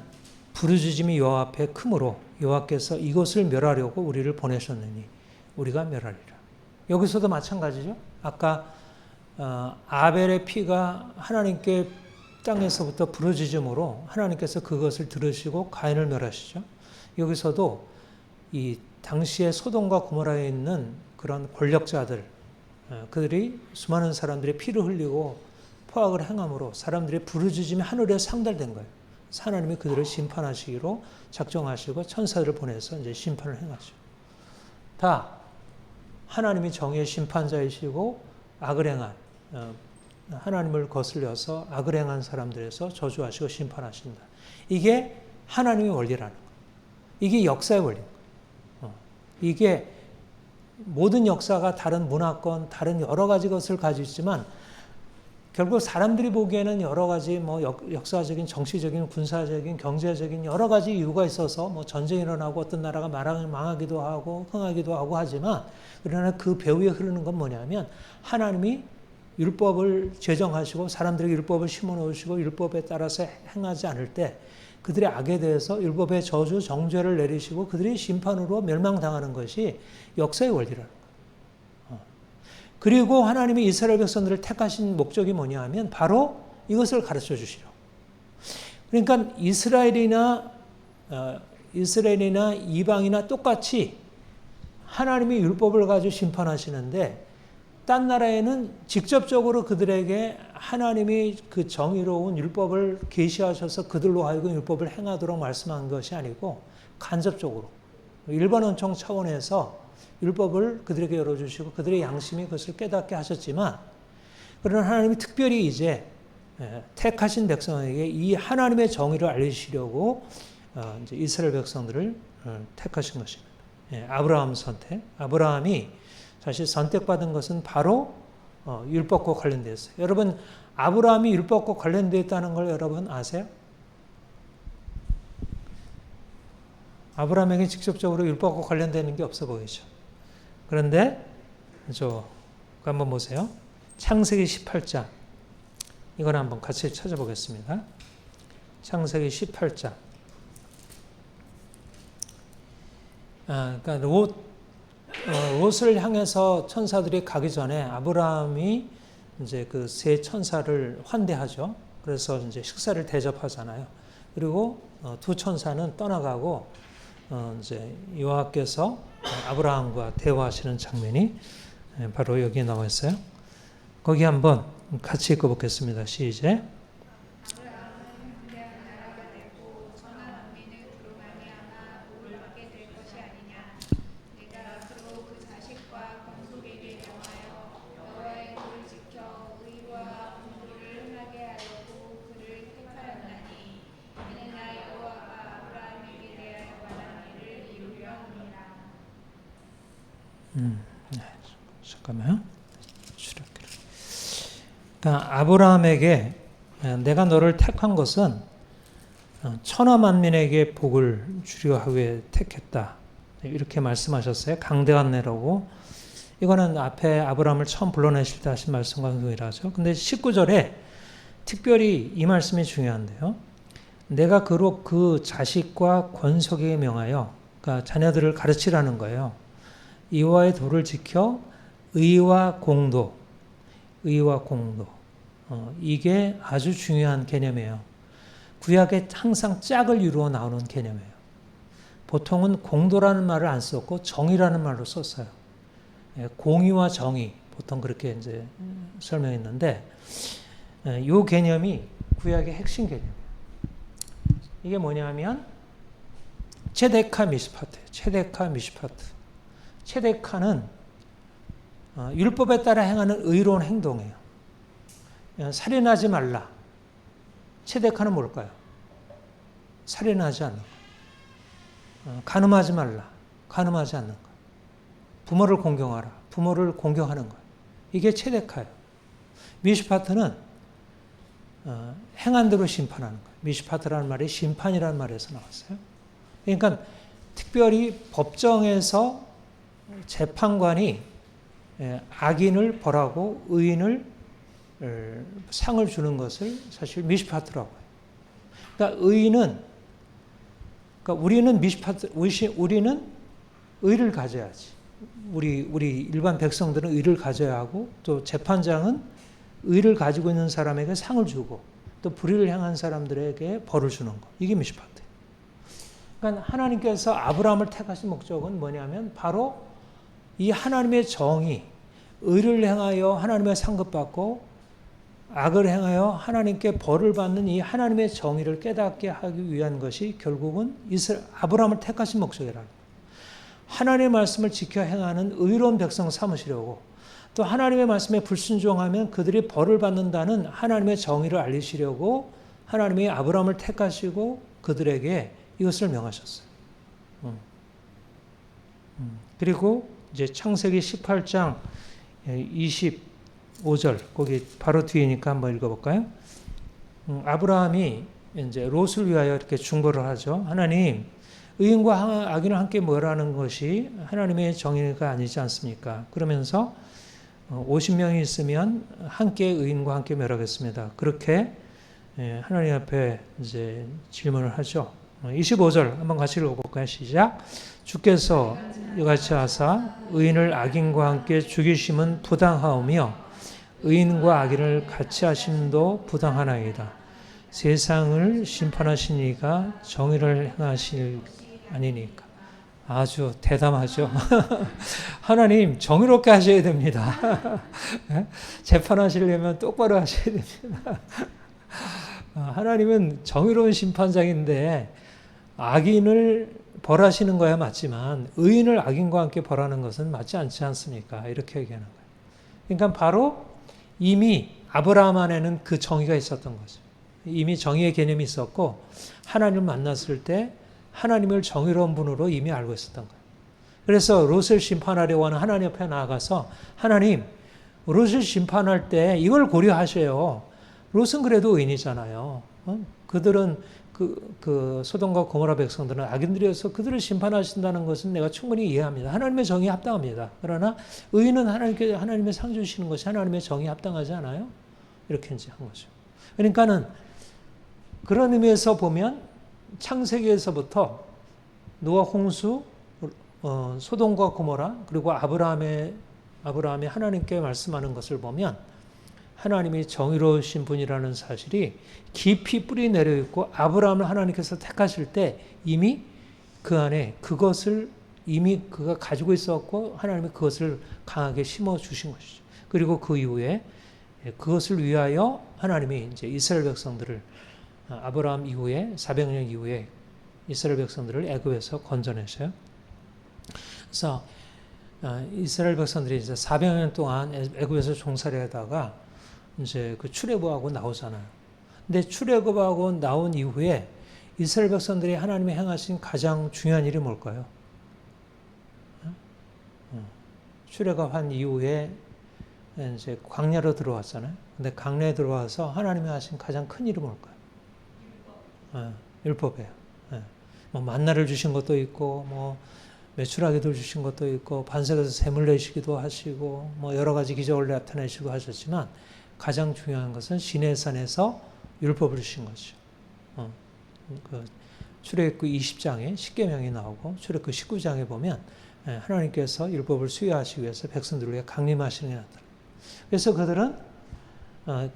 부르짖음이 여호와 앞에 크므로 여호와께서 이것을 멸하려고 우리를 보내셨느니 우리가 멸하리라. 여기서도 마찬가지죠. 아까 아벨의 피가 하나님께 땅에서부터 부르짖음으로 하나님께서 그것을 들으시고 가인을 멸하시죠. 여기서도 이 당시에 소돔과 고모라에 있는 그런 권력자들, 그들이 수많은 사람들의 피를 흘리고 포악을 행함으로 사람들의 부르짖음이 하늘에 상달된 거예요. 하나님이 그들을 심판하시기로 작정하시고 천사들을 보내서 이제 심판을 행하죠. 다 하나님이 정의의 심판자이시고 악을 행한 하나님을 거슬려서 악을 행한 사람들에서 저주하시고 심판하신다. 이게 하나님의 원리라는 거예요. 이게 역사의 원리입니다. 이게 모든 역사가 다른 문화권, 다른 여러 가지 것을 가지고 있지만 결국 사람들이 보기에는 여러 가지 뭐 역사적인, 정치적인, 군사적인, 경제적인 여러 가지 이유가 있어서 뭐 전쟁이 일어나고 어떤 나라가 망하기도 하고 흥하기도 하고 하지만 그러나 그 배후에 흐르는 건 뭐냐면 하나님이 율법을 제정하시고 사람들에게 율법을 심어놓으시고 율법에 따라서 행하지 않을 때 그들의 악에 대해서 율법의 저주, 정죄를 내리시고 그들이 심판으로 멸망당하는 것이 역사의 원리라는 거예요. 그리고 하나님이 이스라엘 백성들을 택하신 목적이 뭐냐 하면 바로 이것을 가르쳐 주시려. 그러니까 이스라엘이나 이방이나 똑같이 하나님이 율법을 가지고 심판하시는데 딴 나라에는 직접적으로 그들에게 하나님이 그 정의로운 율법을 계시하셔서 그들로 하여금 율법을 행하도록 말씀한 것이 아니고 간접적으로 일반 원청 차원에서 율법을 그들에게 열어주시고 그들의 양심이 그것을 깨닫게 하셨지만 그러나 하나님이 특별히 이제 택하신 백성에게 이 하나님의 정의를 알리시려고 이제 이스라엘 백성들을 택하신 것입니다. 아브라함 선택. 아브라함이 사실 선택받은 것은 바로 율법과 관련되어 있어요. 여러분 아브라함이 율법과 관련되어 있다는 걸 여러분 아세요? 아브라함에게 직접적으로 율법과 관련되는 게 없어 보이죠. 그런데 한번 보세요. 창세기 18장 이걸 한번 같이 찾아보겠습니다. 창세기 18장 그러니까 롯을 향해서 천사들이 가기 전에 아브라함이 이제 그 세 천사를 환대하죠. 그래서 이제 식사를 대접하잖아요. 그리고 두 천사는 떠나가고 이제 여호와께서 아브라함과 대화하시는 장면이 바로 여기에 나와 있어요. 거기 한번 같이 읽어보겠습니다. 시작. 네, 잠깐만요. 그러니까 아브라함에게 내가 너를 택한 것은 천하 만민에게 복을 주려 하기에 택했다. 이렇게 말씀하셨어요. 강대한 내라고. 이거는 앞에 아브라함을 처음 불러내실 때 하신 말씀과 동일하죠. 근데 19절에 특별히 이 말씀이 중요한데요. 내가 그로 그 자식과 권속에게 명하여, 그러니까 자녀들을 가르치라는 거예요. 이와의 도를 지켜 의와 공도, 이게 아주 중요한 개념이에요. 구약에 항상 짝을 이루어 나오는 개념이에요. 보통은 공도라는 말을 안 썼고 정의라는 말로 썼어요. 공의와 정의, 보통 그렇게 이제 설명했는데, 이 개념이 구약의 핵심 개념이에요. 이게 뭐냐면 체데카 미스파트예요. 체데카 미스파트. 체데카는 율법에 따라 행하는 의로운 행동이에요. 살인하지 말라. 체데카는 뭘까요? 살인하지 않는 것. 간음하지 말라. 간음하지 않는 것. 부모를 공경하라. 부모를 공경하는 것. 이게 체데카예요. 미슈파트는 행한 대로 심판하는 거예요. 미슈파트라는 말이 심판이라는 말에서 나왔어요. 그러니까 특별히 법정에서 재판관이 악인을 벌하고 의인을 상을 주는 것을 사실 미슈파트라고 해요. 그러니까 우리는 의를 가져야지. 우리 일반 백성들은 의를 가져야 하고, 또 재판장은 의를 가지고 있는 사람에게 상을 주고, 또 불의를 행한 사람들에게 벌을 주는 것. 이게 미슈파트예요. 그러니까 하나님께서 아브라함을 택하신 목적은 뭐냐면 바로 이 하나님의 정의, 의를 행하여 하나님의 상급받고 악을 행하여 하나님께 벌을 받는 이 하나님의 정의를 깨닫게 하기 위한 것이 결국은 아브라함을 택하신 목적이라는 거예요. 하나님의 말씀을 지켜 행하는 의로운 백성 삼으시려고, 또 하나님의 말씀에 불순종하면 그들이 벌을 받는다는 하나님의 정의를 알리시려고 하나님이 아브라함을 택하시고 그들에게 이것을 명하셨어요. 그리고 이제 창세기 18장 25절, 거기 바로 뒤이니까 한번 읽어볼까요? 아브라함이 이제 롯을 위하여 이렇게 중보를 하죠. 하나님, 의인과 악인을 함께 모으라는 것이 하나님의 정의가 아니지 않습니까? 그러면서 50명이 있으면 함께 의인과 함께 멸하겠습니다. 그렇게 하나님 앞에 이제 질문을 하죠. 25절 한번 같이 읽어볼까요? 시작. 주께서 이같이 하사 의인을 악인과 함께 죽이심은 부당하오며 의인과 악인을 같이 하심도 부당하나이다. 세상을 심판하신 이가 정의를 행하실 아니니까. 아주 대담하죠. 하나님 정의롭게 하셔야 됩니다. 재판하시려면 똑바로 하셔야 됩니다. 하나님은 정의로운 심판장인데 악인을 벌하시는 거야 맞지만 의인을 악인과 함께 벌하는 것은 맞지 않지 않습니까? 이렇게 얘기하는 거예요. 그러니까 바로 이미 아브라함 안에는 그 정의가 있었던 거죠. 이미 정의의 개념이 있었고 하나님을 만났을 때 하나님을 정의로운 분으로 이미 알고 있었던 거예요. 그래서 롯을 심판하려고 하는 하나님 옆에 나아가서 하나님, 롯을 심판할 때 이걸 고려하셔요. 롯은 그래도 의인이잖아요. 그들은 그 소돔과 고모라 백성들은 악인들이어서 그들을 심판하신다는 것은 내가 충분히 이해합니다. 하나님의 정의에 합당합니다. 그러나 의인은 하나님의 상 주시는 것이 하나님의 정의에 합당하지 않아요? 이렇게 이제 한 거죠. 그러니까는 그런 의미에서 보면 창세기에서부터 노아 홍수, 소돔과 고모라, 그리고 아브라함이 하나님께 말씀하는 것을 보면 하나님이 정의로우신 분이라는 사실이 깊이 뿌리 내려 있고 아브라함을 하나님께서 택하실 때 이미 그 안에 그것을 이미 그가 가지고 있었고 하나님이 그것을 강하게 심어 주신 것이죠. 그리고 그 이후에 그것을 위하여 하나님이 이제 이스라엘 백성들을 아브라함 이후에 400년 이후에 이스라엘 백성들을 애굽에서 건져내셔요. 그래서 이스라엘 백성들이 이제 400년 동안 애굽에서 종살이 하다가 이제 그 출애굽하고 나오잖아요. 근데 출애굽하고 나온 이후에 이스라엘 백성들이 하나님이 행하신 가장 중요한 일이 뭘까요? 출애굽한 이후에 이제 광야로 들어왔잖아요. 근데 광야에 들어와서 하나님이 하신 가장 큰 일은 뭘까요? 율법이에요. 뭐 만나를 주신 것도 있고, 뭐 매출하기도 주신 것도 있고, 반석에서 샘을 내시기도 하시고, 뭐 여러 가지 기적을 나타내시고 하셨지만 가장 중요한 것은 시내산에서 율법을 주신 거죠. 그 출애굽 20장에 십계명이 나오고 출애굽 19장에 보면 하나님께서 율법을 수여하시기 위해서 백성들에게 강림하시는 게 나타나요. 그래서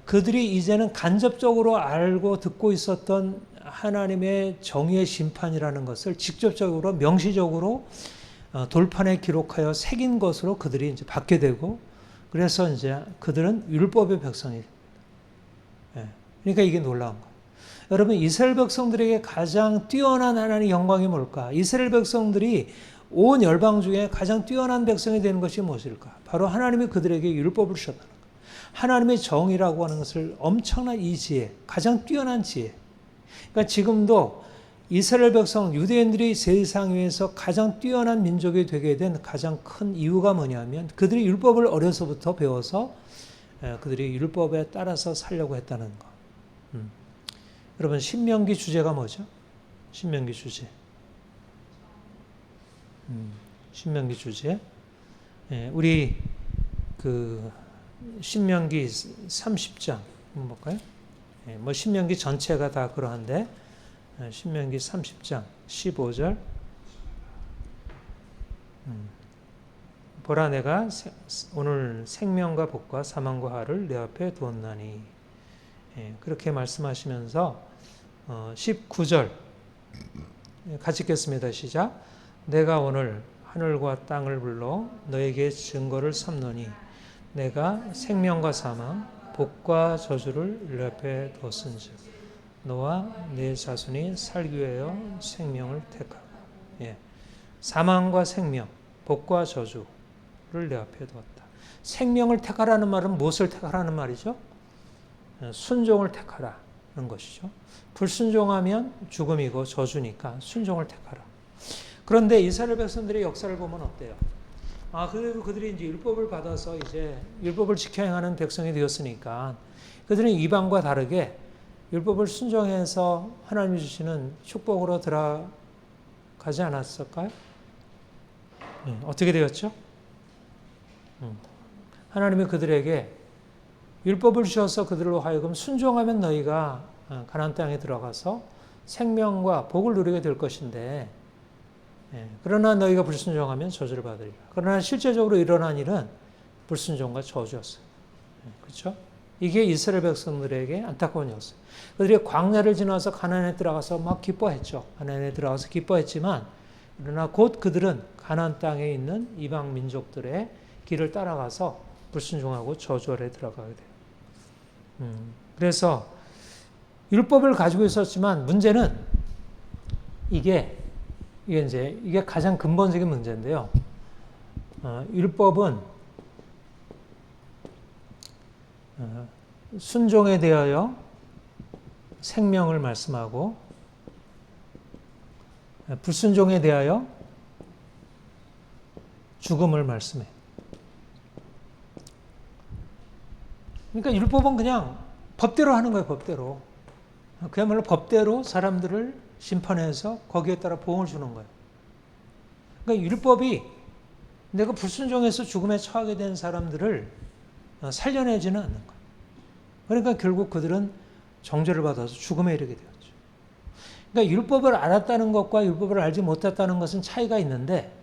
그들이 이제는 간접적으로 알고 듣고 있었던 하나님의 정의의 심판이라는 것을 직접적으로 명시적으로 돌판에 기록하여 새긴 것으로 그들이 이제 받게 되고, 그래서 이제 그들은 율법의 백성이. 그러니까 이게 놀라운 거예요. 여러분, 이스라엘 백성들에게 가장 뛰어난 하나님의 영광이 뭘까? 이스라엘 백성들이 온 열방 중에 가장 뛰어난 백성이 되는 것이 무엇일까? 바로 하나님이 그들에게 율법을 주셨다는 거예요. 하나님의 정의라고 하는 것을 엄청난 이 지혜, 가장 뛰어난 지혜. 그러니까 지금도 이스라엘 백성, 유대인들이 세상 위에서 가장 뛰어난 민족이 되게 된 가장 큰 이유가 뭐냐면 그들이 율법을 어려서부터 배워서 그들이 율법에 따라서 살려고 했다는 거. 여러분, 신명기 주제가 뭐죠? 신명기 주제. 신명기 주제. 우리 신명기 30장 한번 볼까요? 뭐 신명기 전체가 다 그러한데 신명기 30장 15절. 보라, 내가 오늘 생명과 복과 사망과 화를 내 앞에 두었나니. 그렇게 말씀하시면서 19절 같이 읽겠습니다. 시작. 내가 오늘 하늘과 땅을 불러 너에게 증거를 삼노니 내가 생명과 사망, 복과 저주를 내 앞에 두었은즉 너와 네 자손이 살기 위하여 생명을 택하라. 사망과 생명, 복과 저주를 내 앞에 두었다. 생명을 택하라는 말은 무엇을 택하라는 말이죠? 순종을 택하라는 것이죠. 불순종하면 죽음이고 저주니까 순종을 택하라. 그런데 이스라엘 백성들의 역사를 보면 어때요? 그래도 그들이 이제 율법을 받아서 이제 율법을 지켜 행하는 백성이 되었으니까 그들은 이방과 다르게 율법을 순종해서 하나님이 주시는 축복으로 들어가지 않았을까요? 어떻게 되었죠? 하나님이 그들에게 율법을 주셔서 그들로 하여금 순종하면 너희가 가나안 땅에 들어가서 생명과 복을 누리게 될 것인데, 그러나 너희가 불순종하면 저주를 받으리라. 그러나 실제적으로 일어난 일은 불순종과 저주였어요. 그렇죠? 이게 이스라엘 백성들에게 안타까운 일이었어요. 그들이 광야를 지나서 가나안에 들어가서 막 기뻐했죠. 가나안에 들어가서 기뻐했지만, 그러나 곧 그들은 가나안 땅에 있는 이방 민족들의 길을 따라가서 불순종하고 저주 아래 들어가게 돼요. 그래서 율법을 가지고 있었지만 문제는 이게 가장 근본적인 문제인데요. 율법은 순종에 대하여 생명을 말씀하고 불순종에 대하여 죽음을 말씀해. 그러니까 율법은 그냥 법대로 하는 거예요, 법대로. 그야말로 법대로 사람들을 심판해서 거기에 따라 보응을 주는 거예요. 그러니까 율법이 내가 불순종해서 죽음에 처하게 된 사람들을 살려내지는 않는 거예요. 그러니까 결국 그들은 정죄를 받아서 죽음에 이르게 되었죠. 그러니까 율법을 알았다는 것과 율법을 알지 못했다는 것은 차이가 있는데,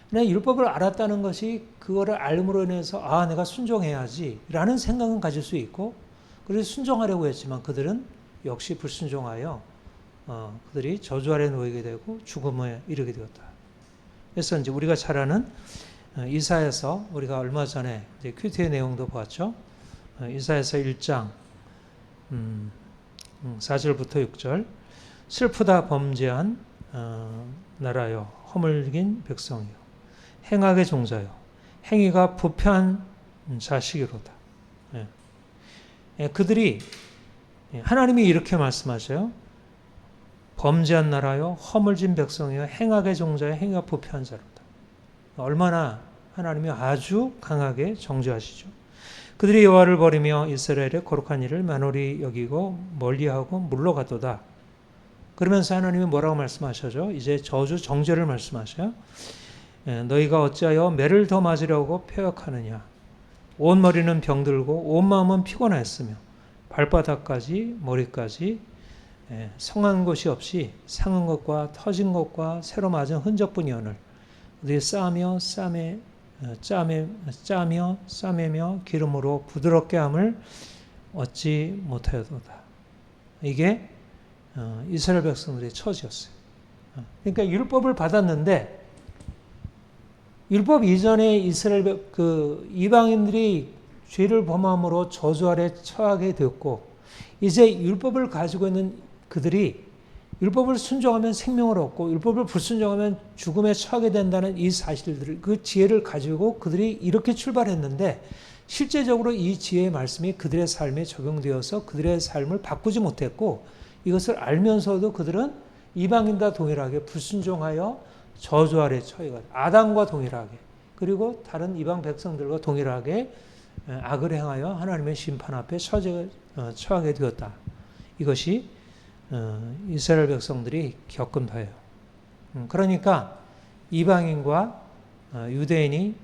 그냥 율법을 알았다는 것이 그거를 알므로 인해서 내가 순종해야지 라는 생각은 가질 수 있고, 그래서 순종하려고 했지만 그들은 역시 불순종하여 그들이 저주 아래 놓이게 되고 죽음에 이르게 되었다. 그래서 이제 우리가 잘 아는 이사야서, 우리가 얼마 전에 이제 큐티의 내용도 보았죠. 이사야서 1장 4절부터 6절. 슬프다 범죄한 나라여, 허물긴 백성이요, 행악의 종자요, 행위가 부패한 자식이로다. 그들이, 하나님이 이렇게 말씀하셔요. 범죄한 나라요, 허물진 백성이요, 행악의 종자요, 행위가 부패한 자로다. 얼마나 하나님이 아주 강하게 정죄하시죠. 그들이 여호와를 버리며 이스라엘의 거룩한 일을 만홀히 여기고 멀리하고 물러가도다. 그러면서 하나님이 뭐라고 말씀하셔죠? 이제 저주 정죄를 말씀하셔요. 너희가 어찌하여 매를 더 맞으려고 표역하느냐. 온 머리는 병들고 온 마음은 피곤하였으며 발바닥까지 머리까지 성한 것이 없이 상한 것과 터진 것과 새로 맞은 흔적뿐이오늘 그들이 짜며 싸매며 기름으로 부드럽게 함을 얻지 못하여도다. 이게 이스라엘 백성들의 처지였어요. 그러니까 율법을 받았는데 율법 이전에 이스라엘 이방인들이 죄를 범함으로 저주 아래 처하게 되었고 이제 율법을 가지고 있는 그들이 율법을 순종하면 생명을 얻고 율법을 불순종하면 죽음에 처하게 된다는 이 사실들을 그 지혜를 가지고 그들이 이렇게 출발했는데 실제적으로 이 지혜의 말씀이 그들의 삶에 적용되어서 그들의 삶을 바꾸지 못했고 이것을 알면서도 그들은 이방인과 동일하게 불순종하여 저주 아래 처해가 아담과 동일하게 그리고 다른 이방 백성들과 동일하게 악을 행하여 하나님의 심판 앞에 처하게 되었다. 이것이 이스라엘 백성들이 겪은 바예요. 그러니까 이방인과 유대인이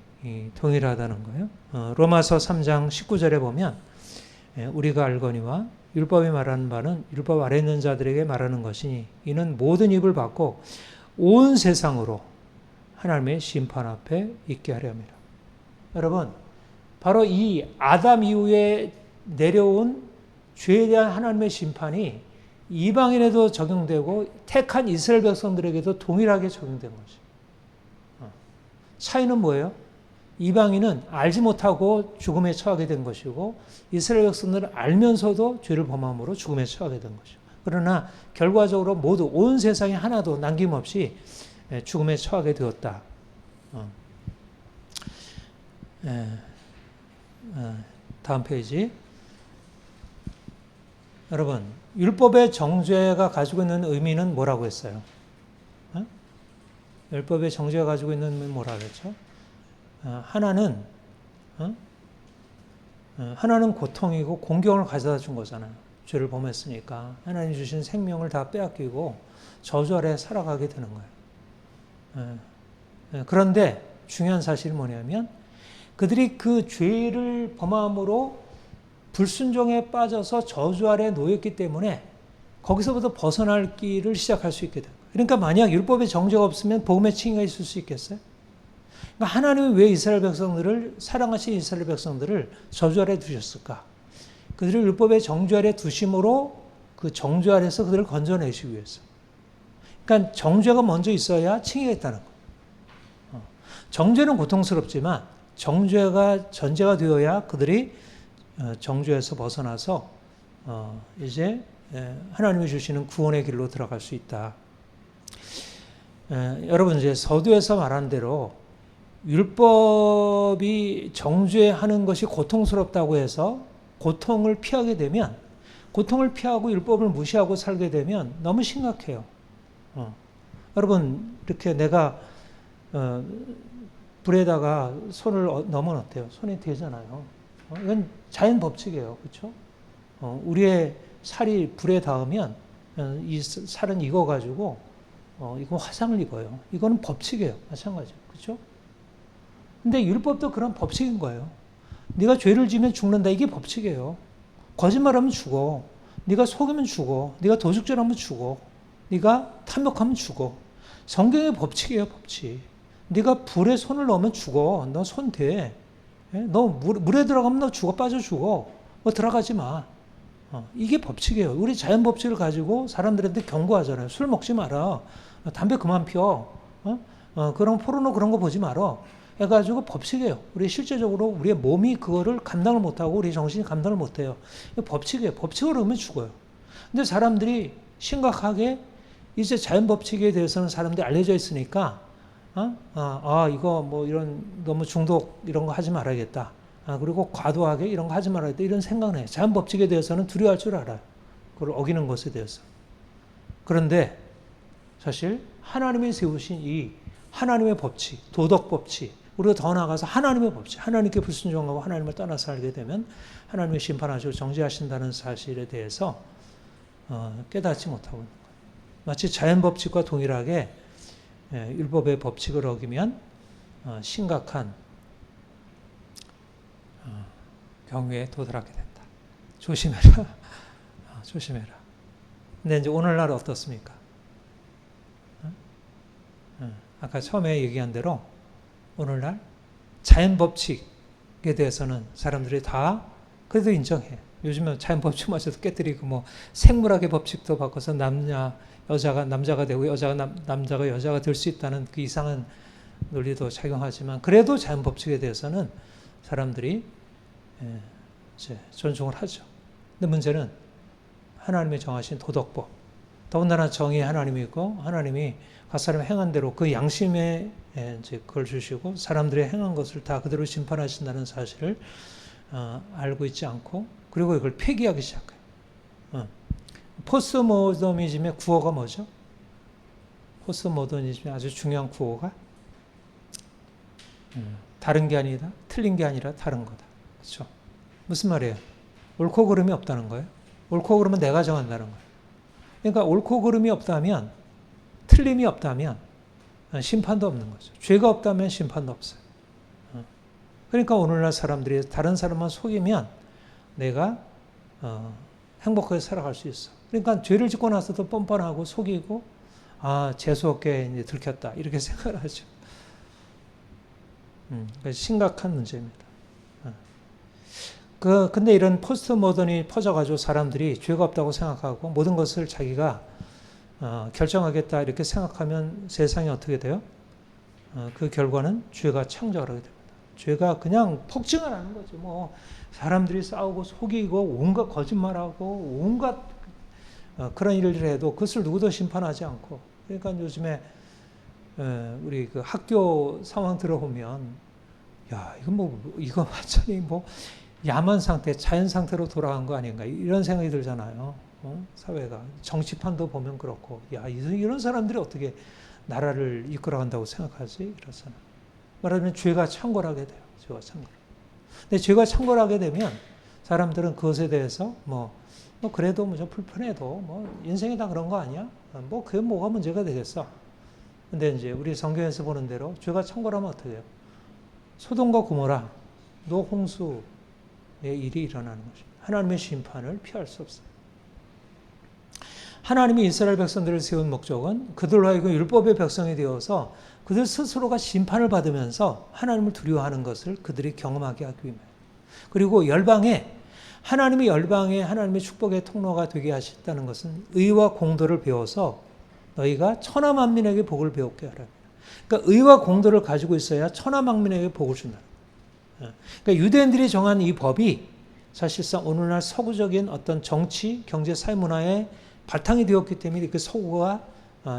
동일하다는 거예요. 로마서 3장 19절에 보면 우리가 알거니와 율법이 말하는 바는 율법 아래 있는 자들에게 말하는 것이니 이는 모든 입을 받고 온 세상으로 하나님의 심판 앞에 있게 하려 합니다. 여러분, 바로 이 아담 이후에 내려온 죄에 대한 하나님의 심판이 이방인에도 적용되고 택한 이스라엘 백성들에게도 동일하게 적용된 거죠. 차이는 뭐예요? 이방인은 알지 못하고 죽음에 처하게 된 것이고 이스라엘 백성들은 알면서도 죄를 범함으로 죽음에 처하게 된 것이죠. 그러나 결과적으로 모두 온 세상에 하나도 남김없이 죽음에 처하게 되었다. 다음 페이지. 여러분, 율법의 정죄가 가지고 있는 의미는 뭐라고 했어요? 율법의 정죄가 가지고 있는 의미는 뭐라고 했죠? 하나는 고통이고 공경을 가져다 준 거잖아요. 죄를 범했으니까 하나님 주신 생명을 다 빼앗기고 저주 아래 살아가게 되는 거예요. 그런데 중요한 사실이 뭐냐면 그들이 그 죄를 범함으로 불순종에 빠져서 저주 아래 놓였기 때문에 거기서부터 벗어날 길을 시작할 수 있게 돼요. 그러니까 만약 율법의 정죄가 없으면 복음의 칭의가 있을 수 있겠어요? 그러니까 하나님은 왜 이스라엘 백성들을 사랑하신 이스라엘 백성들을 저주 아래 두셨을까? 그들을 율법의 정죄 아래 두심으로 그 정죄 아래서 그들을 건져내시기 위해서. 그러니까 정죄가 먼저 있어야 칭의가 있다는 거예요. 정죄는 고통스럽지만 정죄가 전제가 되어야 그들이 정죄에서 벗어나서 이제 하나님이 주시는 구원의 길로 들어갈 수 있다. 여러분 이제 서두에서 말한 대로 율법이 정죄하는 것이 고통스럽다고 해서 고통을 피하게 되면 고통을 피하고 율법을 무시하고 살게 되면 너무 심각해요. 여러분 이렇게 내가 불에다가 손을 넣으면 어때요? 손이 되잖아요. 이건 자연 법칙이에요. 그렇죠? 우리의 살이 불에 닿으면 이 살은 익어가지고 이거 화상을 입어요. 이거는 법칙이에요. 마찬가지예요. 그렇죠? 근데 율법도 그런 법칙인 거예요. 네가 죄를 지면 죽는다. 이게 법칙이에요. 거짓말하면 죽어. 네가 속이면 죽어. 네가 도둑질하면 죽어. 네가 탐욕하면 죽어. 성경의 법칙이에요. 법칙. 네가 불에 손을 넣으면 죽어. 너 손 대. 너 물에 들어가면 너 죽어. 빠져 죽어. 뭐 들어가지 마. 이게 법칙이에요. 우리 자연 법칙을 가지고 사람들한테 경고하잖아요. 술 먹지 마라. 담배 그만 피워. 그런 포르노 그런 거 보지 마라. 해가지고 법칙이에요. 우리 실제적으로 우리의 몸이 그거를 감당을 못하고 우리 정신이 감당을 못해요. 법칙이에요. 법칙을 으면 죽어요. 근데 사람들이 심각하게 이제 자연 법칙에 대해서는 사람들이 알려져 있으니까 이거 뭐 이런 너무 중독 이런 거 하지 말아야겠다. 그리고 과도하게 이런 거 하지 말아야겠다. 이런 생각을 해요. 자연 법칙에 대해서는 두려워할 줄 알아요. 그걸 어기는 것에 대해서. 그런데 사실 하나님이 세우신 이 하나님의 법칙, 도덕 법칙, 우리가 더 나아가서 하나님의 법칙, 하나님께 불순종하고 하나님을 떠나 살게 되면 하나님이 심판하시고 정죄하신다는 사실에 대해서 깨닫지 못하고 있는 거예요. 마치 자연 법칙과 동일하게 율법의 법칙을 어기면 심각한 경우에 도달하게 된다. 조심해라. 조심해라. 근데 이제 오늘날 어떻습니까? 아까 처음에 얘기한 대로 오늘날 자연 법칙에 대해서는 사람들이 다 그래도 인정해. 요즘은 자연 법칙마저도 깨뜨리고 뭐 생물학의 법칙도 바꿔서 여자가 남자가 되고 남자가 여자가 될 수 있다는 그 이상한 논리도 작용하지만 그래도 자연 법칙에 대해서는 사람들이 이제 존중을 하죠. 근데 문제는 하나님이 정하신 도덕법, 더군다나 정의 하나님이고 하나님이 각 사람이 행한 대로 그 양심에 이제 그걸 주시고 사람들이 행한 것을 다 그대로 심판하신다는 사실을 알고 있지 않고 그리고 이걸 폐기하기 시작해요. 포스트모더니즘의 구호가 뭐죠? 포스트모더니즘의 아주 중요한 구호가 다른 게 아니다, 틀린 게 아니라 다른 거다. 그렇죠? 무슨 말이에요? 옳고 그름이 없다는 거예요. 옳고 그름은 내가 정한다는 거예요. 그러니까 옳고 그름이 없다면, 틀림이 없다면 심판도 없는 거죠. 죄가 없다면 심판도 없어요. 그러니까 오늘날 사람들이 다른 사람만 속이면 내가 행복하게 살아갈 수 있어. 그러니까 죄를 짓고 나서도 뻔뻔하고 속이고 재수없게 이제 들켰다 이렇게 생각을 하죠. 심각한 문제입니다. 근데 이런 포스트 모던이 퍼져가지고 사람들이 죄가 없다고 생각하고 모든 것을 자기가 결정하겠다 이렇게 생각하면 세상이 어떻게 돼요? 그 결과는 죄가 창작을 하게 됩니다. 죄가 그냥 폭증을 하는 거죠. 뭐 사람들이 싸우고 속이고 온갖 거짓말하고 온갖 그런 일을 해도 그것을 누구도 심판하지 않고 그러니까 요즘에 우리 그 학교 상황 들어보면 야 이거 완전히 뭐 야만 상태, 자연 상태로 돌아간 거 아닌가 이런 생각이 들잖아요. 사회가 정치판도 보면 그렇고 야 이런 사람들이 어떻게 나라를 이끌어간다고 생각하지? 이러잖아요. 말하자면 죄가 창궐하게 돼요. 죄가 창궐. 근데 죄가 창궐하게 되면 사람들은 그것에 대해서 그래도 좀 불편해도 인생이 다 그런 거 아니야? 그게 뭐가 문제가 되겠어? 근데 이제 우리 성경에서 보는 대로 죄가 창궐하면 어떻게 해요? 소돔과 고모라, 노홍수의 일이 일어나는 것입니다. 하나님의 심판을 피할 수 없어요. 하나님이 이스라엘 백성들을 세운 목적은 그들로 하여금 율법의 백성이 되어서 그들 스스로가 심판을 받으면서 하나님을 두려워하는 것을 그들이 경험하게 하기 위함이에요. 그리고 하나님이 열방에 하나님의 축복의 통로가 되게 하셨다는 것은 의와 공도를 배워서 너희가 천하 만민에게 복을 배웠게 하라. 그러니까 의와 공도를 가지고 있어야 천하 만민에게 복을 준다. 그러니까 유대인들이 정한 이 법이 사실상 오늘날 서구적인 어떤 정치, 경제, 사회 문화의 바탕이 되었기 때문에 그 서구가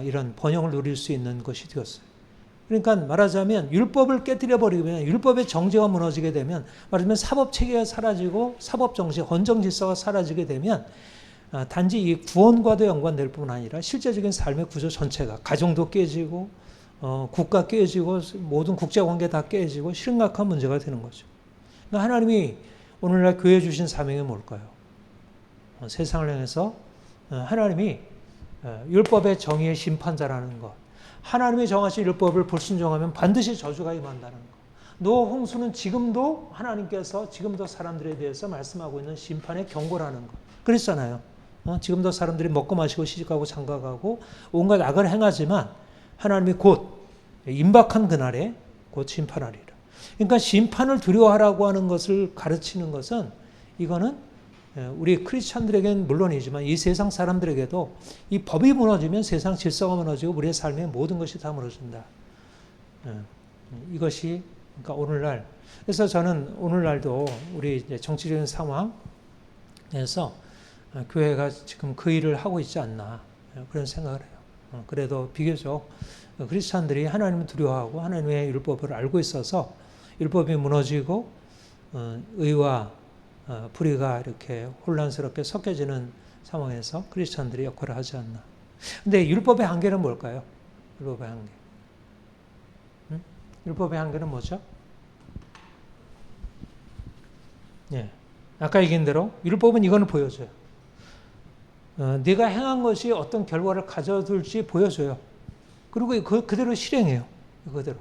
이런 번영을 누릴 수 있는 것이 되었어요. 그러니까 말하자면 율법을 깨뜨려 버리면 율법의 정제가 무너지게 되면 말하자면 사법 체계가 사라지고 사법 정치, 헌정 질서가 사라지게 되면 단지 이 구원과도 연관될 뿐 아니라 실제적인 삶의 구조 전체가 가정도 깨지고 국가 깨지고 모든 국제관계 다 깨지고 심각한 문제가 되는 거죠. 그러니까 하나님이 오늘날 교회 주신 사명이 뭘까요? 세상을 향해서 하나님이 율법의 정의의 심판자라는 것. 하나님이 정하신 율법을 불순종하면 반드시 저주가 임한다는 것. 노아 홍수는 지금도 하나님께서 지금도 사람들에 대해서 말씀하고 있는 심판의 경고라는 것. 그랬잖아요. 지금도 사람들이 먹고 마시고 시집가고 장가가고 온갖 악을 행하지만 하나님이 곧 임박한 그날에 곧 심판하리라. 그러니까 심판을 두려워하라고 하는 것을 가르치는 것은 이거는 우리 크리스천들에게는 물론이지만 이 세상 사람들에게도 이 법이 무너지면 세상 질서가 무너지고 우리의 삶의 모든 것이 다 무너진다. 이것이 그러니까 오늘날 그래서 저는 오늘날도 우리 이제 정치적인 상황에서 교회가 지금 그 일을 하고 있지 않나 그런 생각을 해요. 그래도 비교적 크리스천들이 하나님을 두려워하고 하나님의 율법을 알고 있어서 율법이 무너지고 의와 불의가 이렇게 혼란스럽게 섞여지는 상황에서 크리스천들이 역할을 하지 않나. 근데 율법의 한계는 뭘까요? 율법의 한계. 율법의 한계는 뭐죠? 예. 아까 얘기한 대로 율법은 이거는 보여줘요. 네가 행한 것이 어떤 결과를 가져둘지 보여줘요. 그리고 그대로 실행해요. 그대로.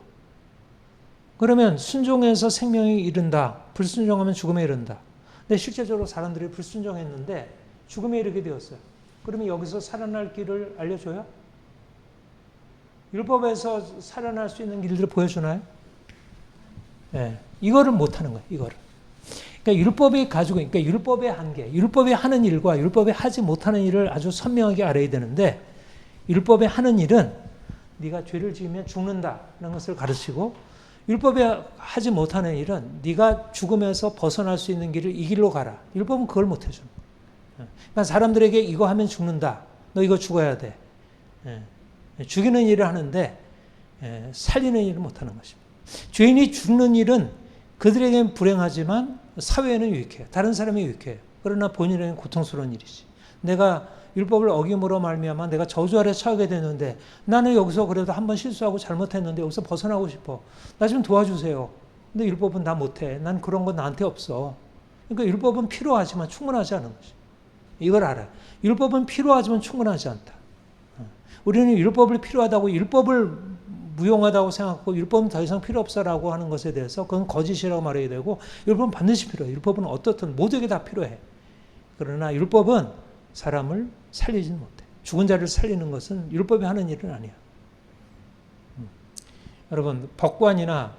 그러면 순종해서 생명이 이른다. 불순종하면 죽음에 이른다. 근데 실제적으로 사람들이 불순종했는데 죽음에 이르게 되었어요. 그러면 여기서 살아날 길을 알려줘요? 율법에서 살아날 수 있는 길들을 보여주나요? 네. 이거를 못하는 거예요. 이거를. 그러니까 율법이 가지고, 그러니까 율법의 한계, 율법이 하는 일과 율법이 하지 못하는 일을 아주 선명하게 알아야 되는데, 율법이 하는 일은 네가 죄를 지으면 죽는다는 것을 가르치고, 율법이 하지 못하는 일은 네가 죽음에서 벗어날 수 있는 길을 이 길로 가라. 율법은 그걸 못 해주는 거예요. 그러니까 사람들에게 이거 하면 죽는다. 너 이거 죽어야 돼. 죽이는 일을 하는데 살리는 일을 못하는 것입니다. 죄인이 죽는 일은 그들에게는 불행하지만 사회에는 유익해요. 다른 사람이 유익해요. 그러나 본인에게는 고통스러운 일이지. 내가 율법을 어김으로 말미암아 내가 저주 아래 처하게 되는데 나는 여기서 그래도 한번 실수하고 잘못했는데 여기서 벗어나고 싶어. 나 좀 도와주세요. 근데 율법은 나 못해. 난 그런 건 나한테 없어. 그러니까 율법은 필요하지만 충분하지 않은 것이. 이걸 알아요. 율법은 필요하지만 충분하지 않다. 우리는 율법을 필요하다고 율법을 무용하다고 생각하고 율법은 더 이상 필요 없어라고 하는 것에 대해서 그건 거짓이라고 말해야 되고 율법은 반드시 필요해. 율법은 어떻든 모두에게 다 필요해. 그러나 율법은 사람을 살리지는 못해. 죽은 자를 살리는 것은 율법이 하는 일은 아니야. 여러분 법관이나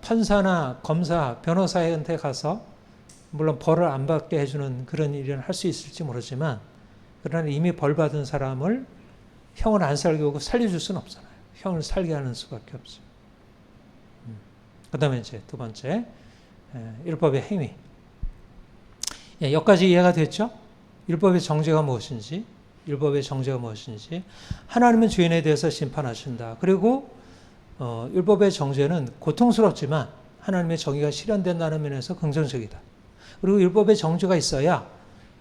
판사나 검사, 변호사한테 가서 물론 벌을 안 받게 해주는 그런 일은 할 수 있을지 모르지만 그러나 이미 벌 받은 사람을 형을 안 살게 하고 살려줄 수는 없잖아요. 형을 살게 하는 수밖에 없어요. 그 다음에 이제 두 번째, 율법의 행위. 여기까지 이해가 됐죠? 율법의 정죄가 무엇인지, 율법의 정죄가 무엇인지, 하나님은 죄인에 대해서 심판하신다. 그리고 율법의 정죄는 고통스럽지만 하나님의 정의가 실현된다는 면에서 긍정적이다. 그리고 율법의 정죄가 있어야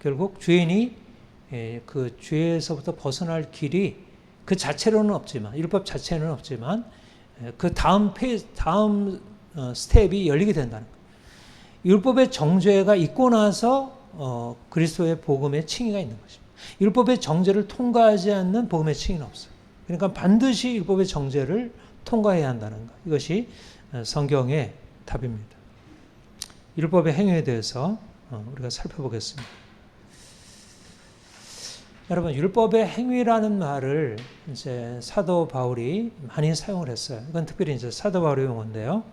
결국 죄인이 그 죄에서부터 벗어날 길이 그 자체로는 없지만 율법 자체는 없지만 그 다음 스텝이 열리게 된다는 거예요. 율법의 정죄가 있고 나서 그리스도의 복음의 칭의가 있는 것입니다. 율법의 정죄를 통과하지 않는 복음의 칭의는 없어요. 그러니까 반드시 율법의 정죄를 통과해야 한다는 것. 이것이 성경의 답입니다. 율법의 행위에 대해서 우리가 살펴보겠습니다. 여러분, 율법의 행위라는 말을 이제 사도 바울이 많이 사용을 했어요. 이건 특별히 이제 사도 바울의 용어인데요.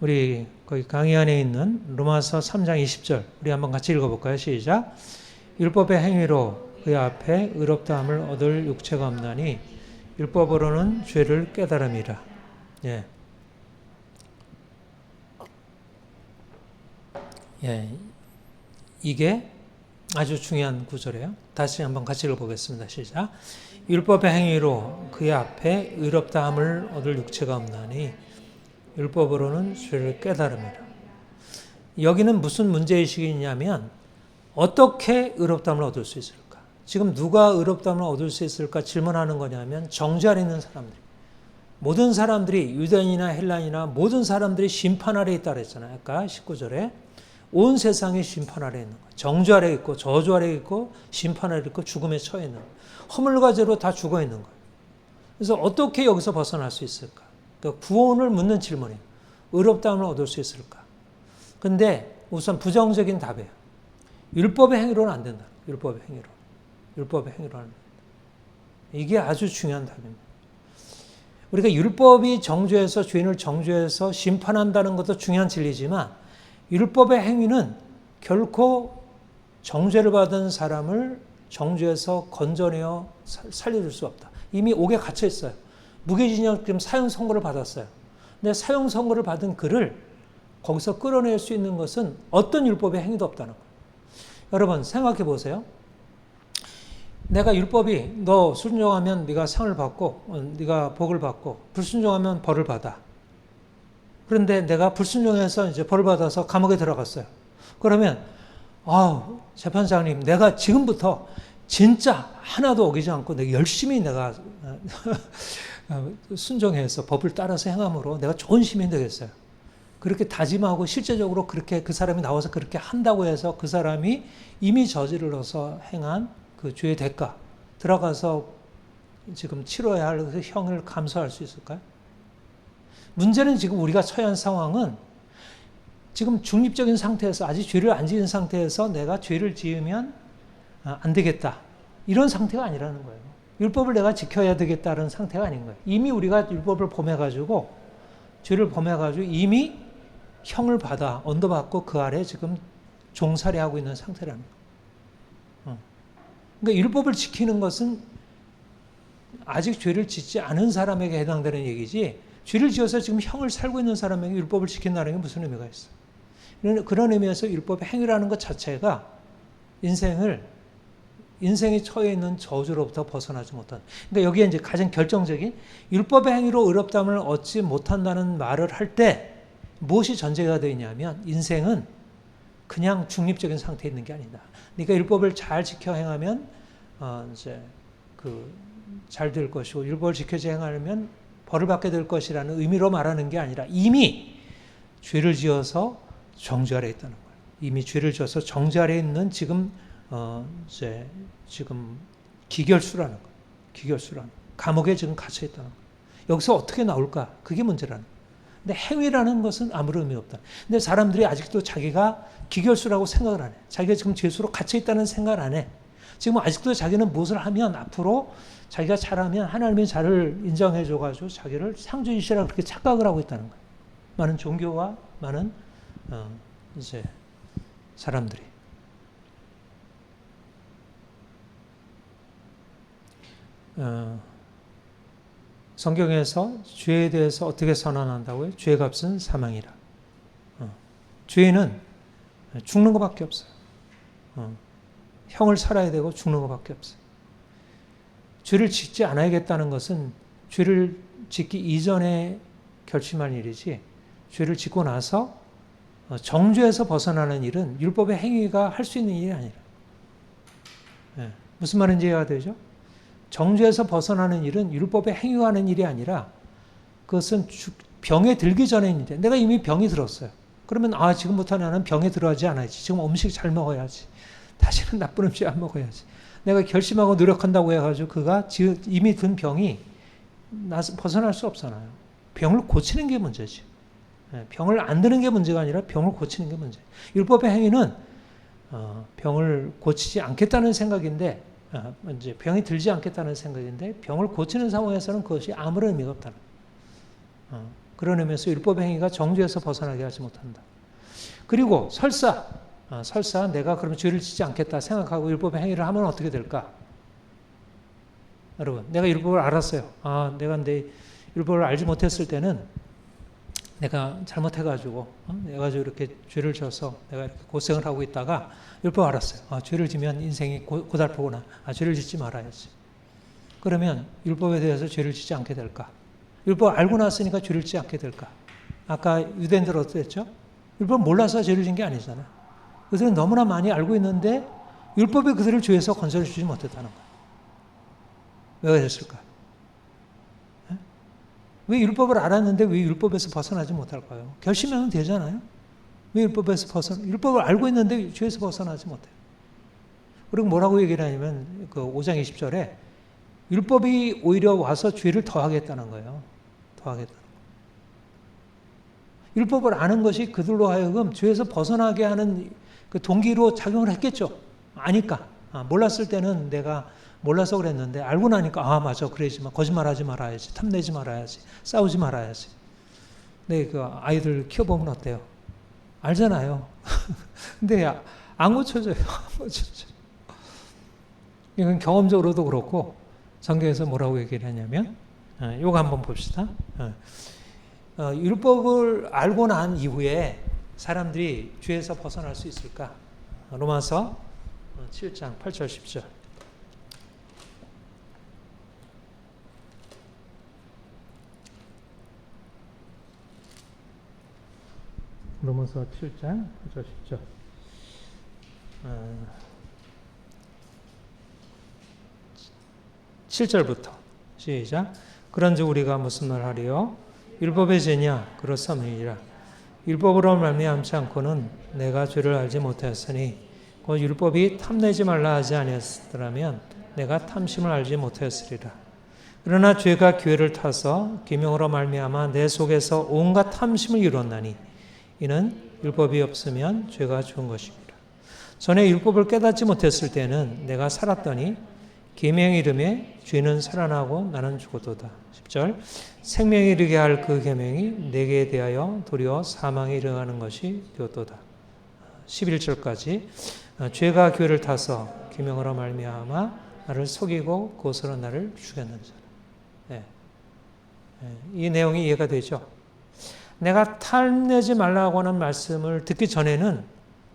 우리 거기 강의 안에 있는 로마서 3장 20절 우리 한번 같이 읽어볼까요? 시작. 율법의 행위로 그의 앞에 의롭다함을 얻을 육체가 없나니 율법으로는 죄를 깨달음이라. 예. 예. 이게 아주 중요한 구절이에요. 다시 한번 같이 읽어보겠습니다. 시작. 율법의 행위로 그의 앞에 의롭다함을 얻을 육체가 없나니 율법으로는 죄를 깨달음이라. 여기는 무슨 문제의식이 있냐면 어떻게 의롭다함을 얻을 수 있을까? 지금 누가 의롭다함을 얻을 수 있을까 질문하는 거냐면 정죄 아래 있는 사람들. 모든 사람들이 유대인이나 헬라인이나 모든 사람들이 심판 아래 있다 그랬잖아요. 아까 19절에 온 세상이 심판 아래 있는 거예요. 정죄 아래 있고 저주 아래 있고 심판 아래 있고 죽음에 처해 있는 거예요. 허물과 죄로 다 죽어 있는 거예요. 그래서 어떻게 여기서 벗어날 수 있을까? 그러니까 구원을 묻는 질문이에요. 의롭다함을 얻을 수 있을까? 근데 우선 부정적인 답이에요. 율법의 행위로는 안 된다. 율법의 행위로. 율법의 행위로는 안 된다. 이게 아주 중요한 답입니다. 우리가 율법이 정죄해서 죄인을 정죄해서 심판한다는 것도 중요한 진리지만 율법의 행위는 결코 정죄를 받은 사람을 정죄에서 건져내어 살려줄 수 없다. 이미 옥에 갇혀 있어요. 무기징역 지금 사형 선고를 받았어요. 근데 사형 선고를 받은 그를 거기서 끌어낼 수 있는 것은 어떤 율법의 행위도 없다는 거예요. 여러분 생각해 보세요. 내가 율법이 너 순종하면 네가 상을 받고 네가 복을 받고 불순종하면 벌을 받아. 그런데 내가 불순종해서 이제 벌을 받아서 감옥에 들어갔어요. 그러면 재판장님 내가 지금부터 진짜 하나도 어기지 않고 내가 열심히 내가 순종해서 법을 따라서 행함으로 내가 좋은 시민이 되겠어요. 그렇게 다짐하고 실제적으로 그렇게 그 사람이 나와서 그렇게 한다고 해서 그 사람이 이미 저질러서 행한 그 죄의 대가 들어가서 지금 치러야 할 그 형을 감수할 수 있을까요? 문제는 지금 우리가 처한 해 상황은 지금 중립적인 상태에서 아직 죄를 안 지은 상태에서 내가 죄를 지으면 안 되겠다. 이런 상태가 아니라는 거예요. 율법을 내가 지켜야 되겠다는 상태가 아닌 거예요. 이미 우리가 율법을 범해가지고 죄를 범해가지고 이미 형을 받아 언도받고 그 아래 지금 종살이하고 있는 상태라는 거예요. 그러니까 율법을 지키는 것은 아직 죄를 짓지 않은 사람에게 해당되는 얘기지 죄를 지어서 지금 형을 살고 있는 사람에게 율법을 지킨다는 게 무슨 의미가 있어? 그런 의미에서 율법의 행위라는 것 자체가 인생이 처해 있는 저주로부터 벗어나지 못한. 그러니까 여기에 이제 가장 결정적인 율법의 행위로 의롭다함을 얻지 못한다는 말을 할 때 무엇이 전제가 되어 있냐면 인생은 그냥 중립적인 상태에 있는 게 아니다. 그러니까 율법을 잘 지켜 행하면 이제 잘 될 것이고 율법을 지켜지 행하면 벌을 받게 될 것이라는 의미로 말하는 게 아니라 이미 죄를 지어서 정죄 아래 있다는 거예요. 이미 죄를 지어서 정죄 아래 있는 지금 기결수라는 거예요. 기결수라는 감옥에 지금 갇혀 있다는 거예요. 여기서 어떻게 나올까? 그게 문제라는 거예요. 근데 행위라는 것은 아무런 의미 없다. 근데 사람들이 아직도 자기가 기결수라고 생각을 안 해. 자기가 지금 죄수로 갇혀 있다는 생각을 안 해. 지금 아직도 자기는 무엇을 하면 앞으로 자기가 잘하면 하나님이 자를 인정해 줘가지고 자기를 상주이시라 그렇게 착각을 하고 있다는 거예요. 많은 종교와 많은 사람들이. 성경에서 죄에 대해서 어떻게 선언한다고요? 죄의 값은 사망이라. 죄는 죽는 것밖에 없어요. 형을 살아야 되고 죽는 것밖에 없어요. 죄를 짓지 않아야겠다는 것은 죄를 짓기 이전에 결심한 일이지 죄를 짓고 나서 정죄에서 벗어나는 일은 율법의 행위가 할 수 있는 일이 아니라. 무슨 말인지 이해가 되죠? 정죄에서 벗어나는 일은 율법의 행위하는 일이 아니라 그것은 병에 들기 전에 있는데 내가 이미 병이 들었어요. 그러면 지금부터 나는 병에 들어가지 않아야지. 지금 음식 잘 먹어야지. 다시는 나쁜 음식 안 먹어야지. 내가 결심하고 노력한다고 해가지고 그가 이미 든 병이 벗어날 수 없잖아요. 병을 고치는 게 문제지. 병을 안 드는 게 문제가 아니라 병을 고치는 게 문제예요. 율법의 행위는 병을 고치지 않겠다는 생각인데 이제 병이 들지 않겠다는 생각인데 병을 고치는 상황에서는 그것이 아무런 의미가 없다는 거예요. 그런 의미에서 율법의 행위가 정죄에서 벗어나게 하지 못한다. 그리고 설사 내가 그러면 죄를 짓지 않겠다 생각하고 율법의 행위를 하면 어떻게 될까? 여러분, 내가 율법을 알았어요. 내가 내 율법을 알지 못했을 때는 내가 잘못해가지고 이렇게 죄를 져서 내가 이렇게 고생을 하고 있다가 율법 알았어요. 죄를 지면 인생이 고달프구나. 죄를 짓지 말아야지. 그러면 율법에 대해서 죄를 짓지 않게 될까? 율법 알고 났으니까 죄를 짓지 않게 될까? 아까 유대인들 어땠죠? 율법 몰라서 죄를 진 게 아니잖아요. 그들은 너무나 많이 알고 있는데 율법이 그들을 죄에서 건져내 주지 못했다는 거예요. 왜 그랬을까? 왜 율법을 알았는데 왜 율법에서 벗어나지 못할까요? 결심하면 되잖아요. 왜 율법을 알고 있는데 죄에서 벗어나지 못해요. 그리고 뭐라고 얘기를 하냐면 그 5장 20절에 율법이 오히려 와서 죄를 더하겠다는 거예요. 더하겠다는 거예요. 율법을 아는 것이 그들로 하여금 죄에서 벗어나게 하는 그 동기로 작용을 했겠죠. 아니까. 몰랐을 때는 내가 몰라서 그랬는데 알고 나니까 맞아 그러지 마. 거짓말하지 말아야지. 탐내지 말아야지. 싸우지 말아야지. 네, 그 아이들 키워보면 어때요? 알잖아요. 근데 안 고쳐져요. 이건 경험적으로도 그렇고 성경에서 뭐라고 얘기를 하냐면 이거 한번 봅시다. 율법을 알고 난 이후에 사람들이 죄에서 벗어날 수 있을까? 로마서 7장 8절 10절. 로마서 7장 8절 10절. 7절부터 시작. 그런즉 우리가 무슨 말 하리요? 율법의 죄냐? 그렇사니라. 율법으로 말미암지 않고는 내가 죄를 알지 못하였으니 곧 율법이 탐내지 말라 하지 아니었더라면 내가 탐심을 알지 못하였으리라. 그러나 죄가 기회를 타서 계명으로 말미암아 내 속에서 온갖 탐심을 이뤘나니 이는 율법이 없으면 죄가 죽은 것입니다. 전에 율법을 깨닫지 못했을 때는 내가 살았더니 계명 이름에 죄는 살아나고 나는 죽었도다. 10절 생명에 이르게 할 그 계명이 내게 대하여 도리어 사망에 이르가는 것이 되었도다. 11절까지 죄가 기회를 타서 계명으로 말미암아 나를 속이고 그것으로 나를 죽였는 자라. 네. 이 내용이 이해가 되죠. 내가 탐내지 말라고 하는 말씀을 듣기 전에는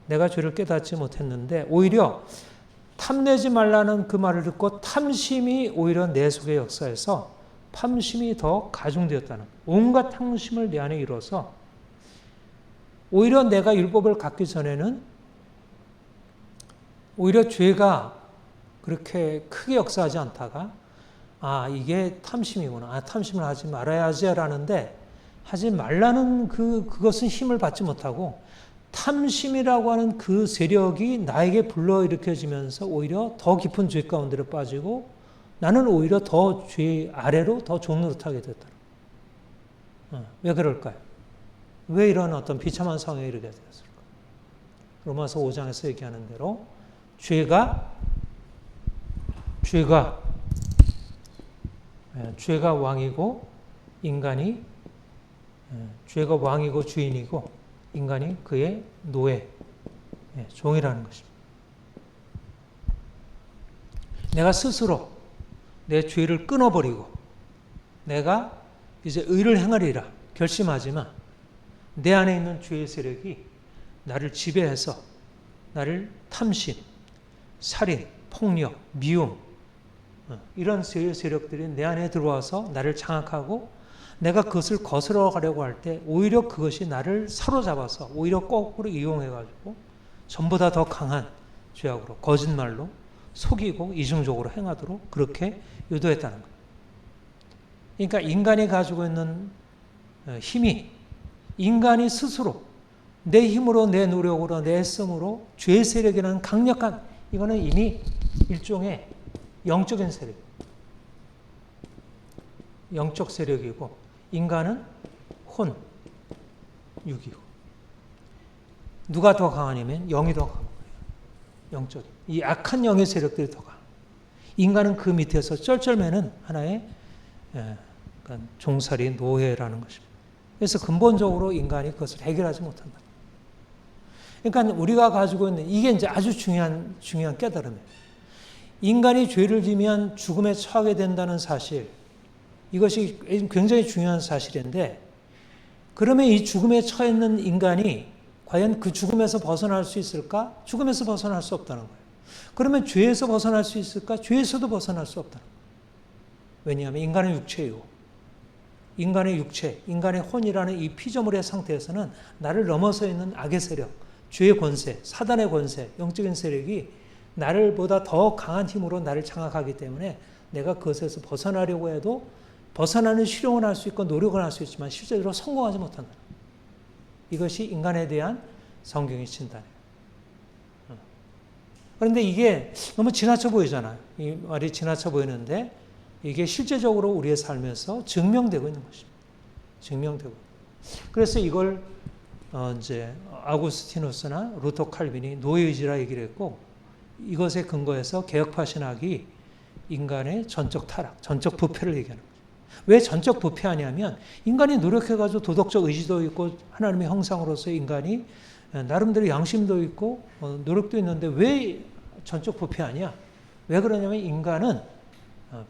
내가 죄를 깨닫지 못했는데 오히려 탐내지 말라는 그 말을 듣고 탐심이 오히려 내 속의 역사에서 탐심이 더 가중되었다는 거예요. 온갖 탐심을 내 안에 이뤄서 오히려 내가 율법을 갖기 전에는 오히려 죄가 그렇게 크게 역사하지 않다가 이게 탐심이구나. 탐심을 하지 말아야지 라는데 하지 말라는 그것은 힘을 받지 못하고 탐심이라고 하는 그 세력이 나에게 불러일으켜지면서 오히려 더 깊은 죄 가운데로 빠지고 나는 오히려 더 죄 아래로 더 종노릇하게 됐다. 왜 그럴까요? 왜 이런 어떤 비참한 상황에 이르게 되었을까? 로마서 5장에서 얘기하는 대로 죄가 왕이고 인간이 죄가 왕이고 주인이고 인간이 그의 노예, 종이라는 것입니다. 내가 스스로 내 죄를 끊어버리고 내가 이제 의를 행하리라 결심하지만 내 안에 있는 죄의 세력이 나를 지배해서 나를 탐심, 살인, 폭력, 미움 이런 죄의 세력들이 내 안에 들어와서 나를 장악하고 내가 그것을 거스러 가려고 할 때 오히려 그것이 나를 사로잡아서 오히려 거꾸로 이용해가지고 전보다 더 강한 죄악으로 거짓말로 속이고 이중적으로 행하도록 그렇게 유도했다는 거예요. 그러니까 인간이 가지고 있는 힘이 인간이 스스로 내 힘으로 내 노력으로 내 애씀으로 죄의 세력이라는 강력한 이거는 이미 일종의 영적인 세력, 영적 세력이고 인간은 혼, 육이고 누가 더 강하냐면 영이 더 강한 거예요. 영적인. 이 악한 영의 세력들이 더 강한. 인간은 그 밑에서 쩔쩔매는 하나의 종살이 노예라는 것입니다. 그래서 근본적으로 인간이 그것을 해결하지 못한다. 그러니까 우리가 가지고 있는 이게 이제 아주 중요한 깨달음이에요. 인간이 죄를 지면 죽음에 처하게 된다는 사실, 이것이 굉장히 중요한 사실인데, 그러면 이 죽음에 처해 있는 인간이 과연 그 죽음에서 벗어날 수 있을까? 죽음에서 벗어날 수 없다는 거예요. 그러면 죄에서 벗어날 수 있을까? 죄에서도 벗어날 수 없다는 거예요. 왜냐하면 인간은 육체이고, 인간의 육체, 인간의 혼이라는 이 피조물의 상태에서는 나를 넘어서 있는 악의 세력, 죄의 권세, 사단의 권세, 영적인 세력이 나를 보다 더 강한 힘으로 나를 장악하기 때문에 내가 그것에서 벗어나려고 해도 벗어나는 실용을 할 수 있고 노력을 할 수 있지만 실제로 성공하지 못한다. 이것이 인간에 대한 성경의 진단이에요. 그런데 이게 너무 지나쳐 보이잖아요. 이 말이 지나쳐 보이는데 이게 실제적으로 우리의 삶에서 증명되고 있는 것입니다. 증명되고. 그래서 이걸 이제 아구스티누스나 루터 칼빈이 노예의지라 얘기를 했고, 이것에 근거해서 개혁파 신학이 인간의 전적 타락, 전적 부패를 얘기하는 거죠. 왜 전적 부패하냐면 인간이 노력해가지고 도덕적 의지도 있고 하나님의 형상으로서 인간이 나름대로 양심도 있고 노력도 있는데 왜 전적 부패하냐? 왜 그러냐면 인간은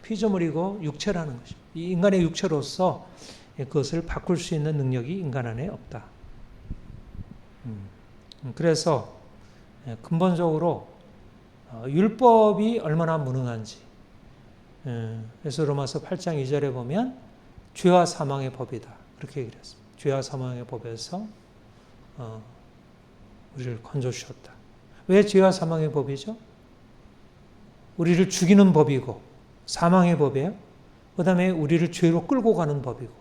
피조물이고 육체라는 것입니다. 이 인간의 육체로서 그것을 바꿀 수 있는 능력이 인간 안에 없다. 그래서 근본적으로 율법이 얼마나 무능한지, 그래서 로마서 8장 2절에 보면 죄와 사망의 법이다 그렇게 얘기를 했습니다. 죄와 사망의 법에서 우리를 건져주셨다. 왜 죄와 사망의 법이죠? 우리를 죽이는 법이고 사망의 법이에요. 그 다음에 우리를 죄로 끌고 가는 법이고,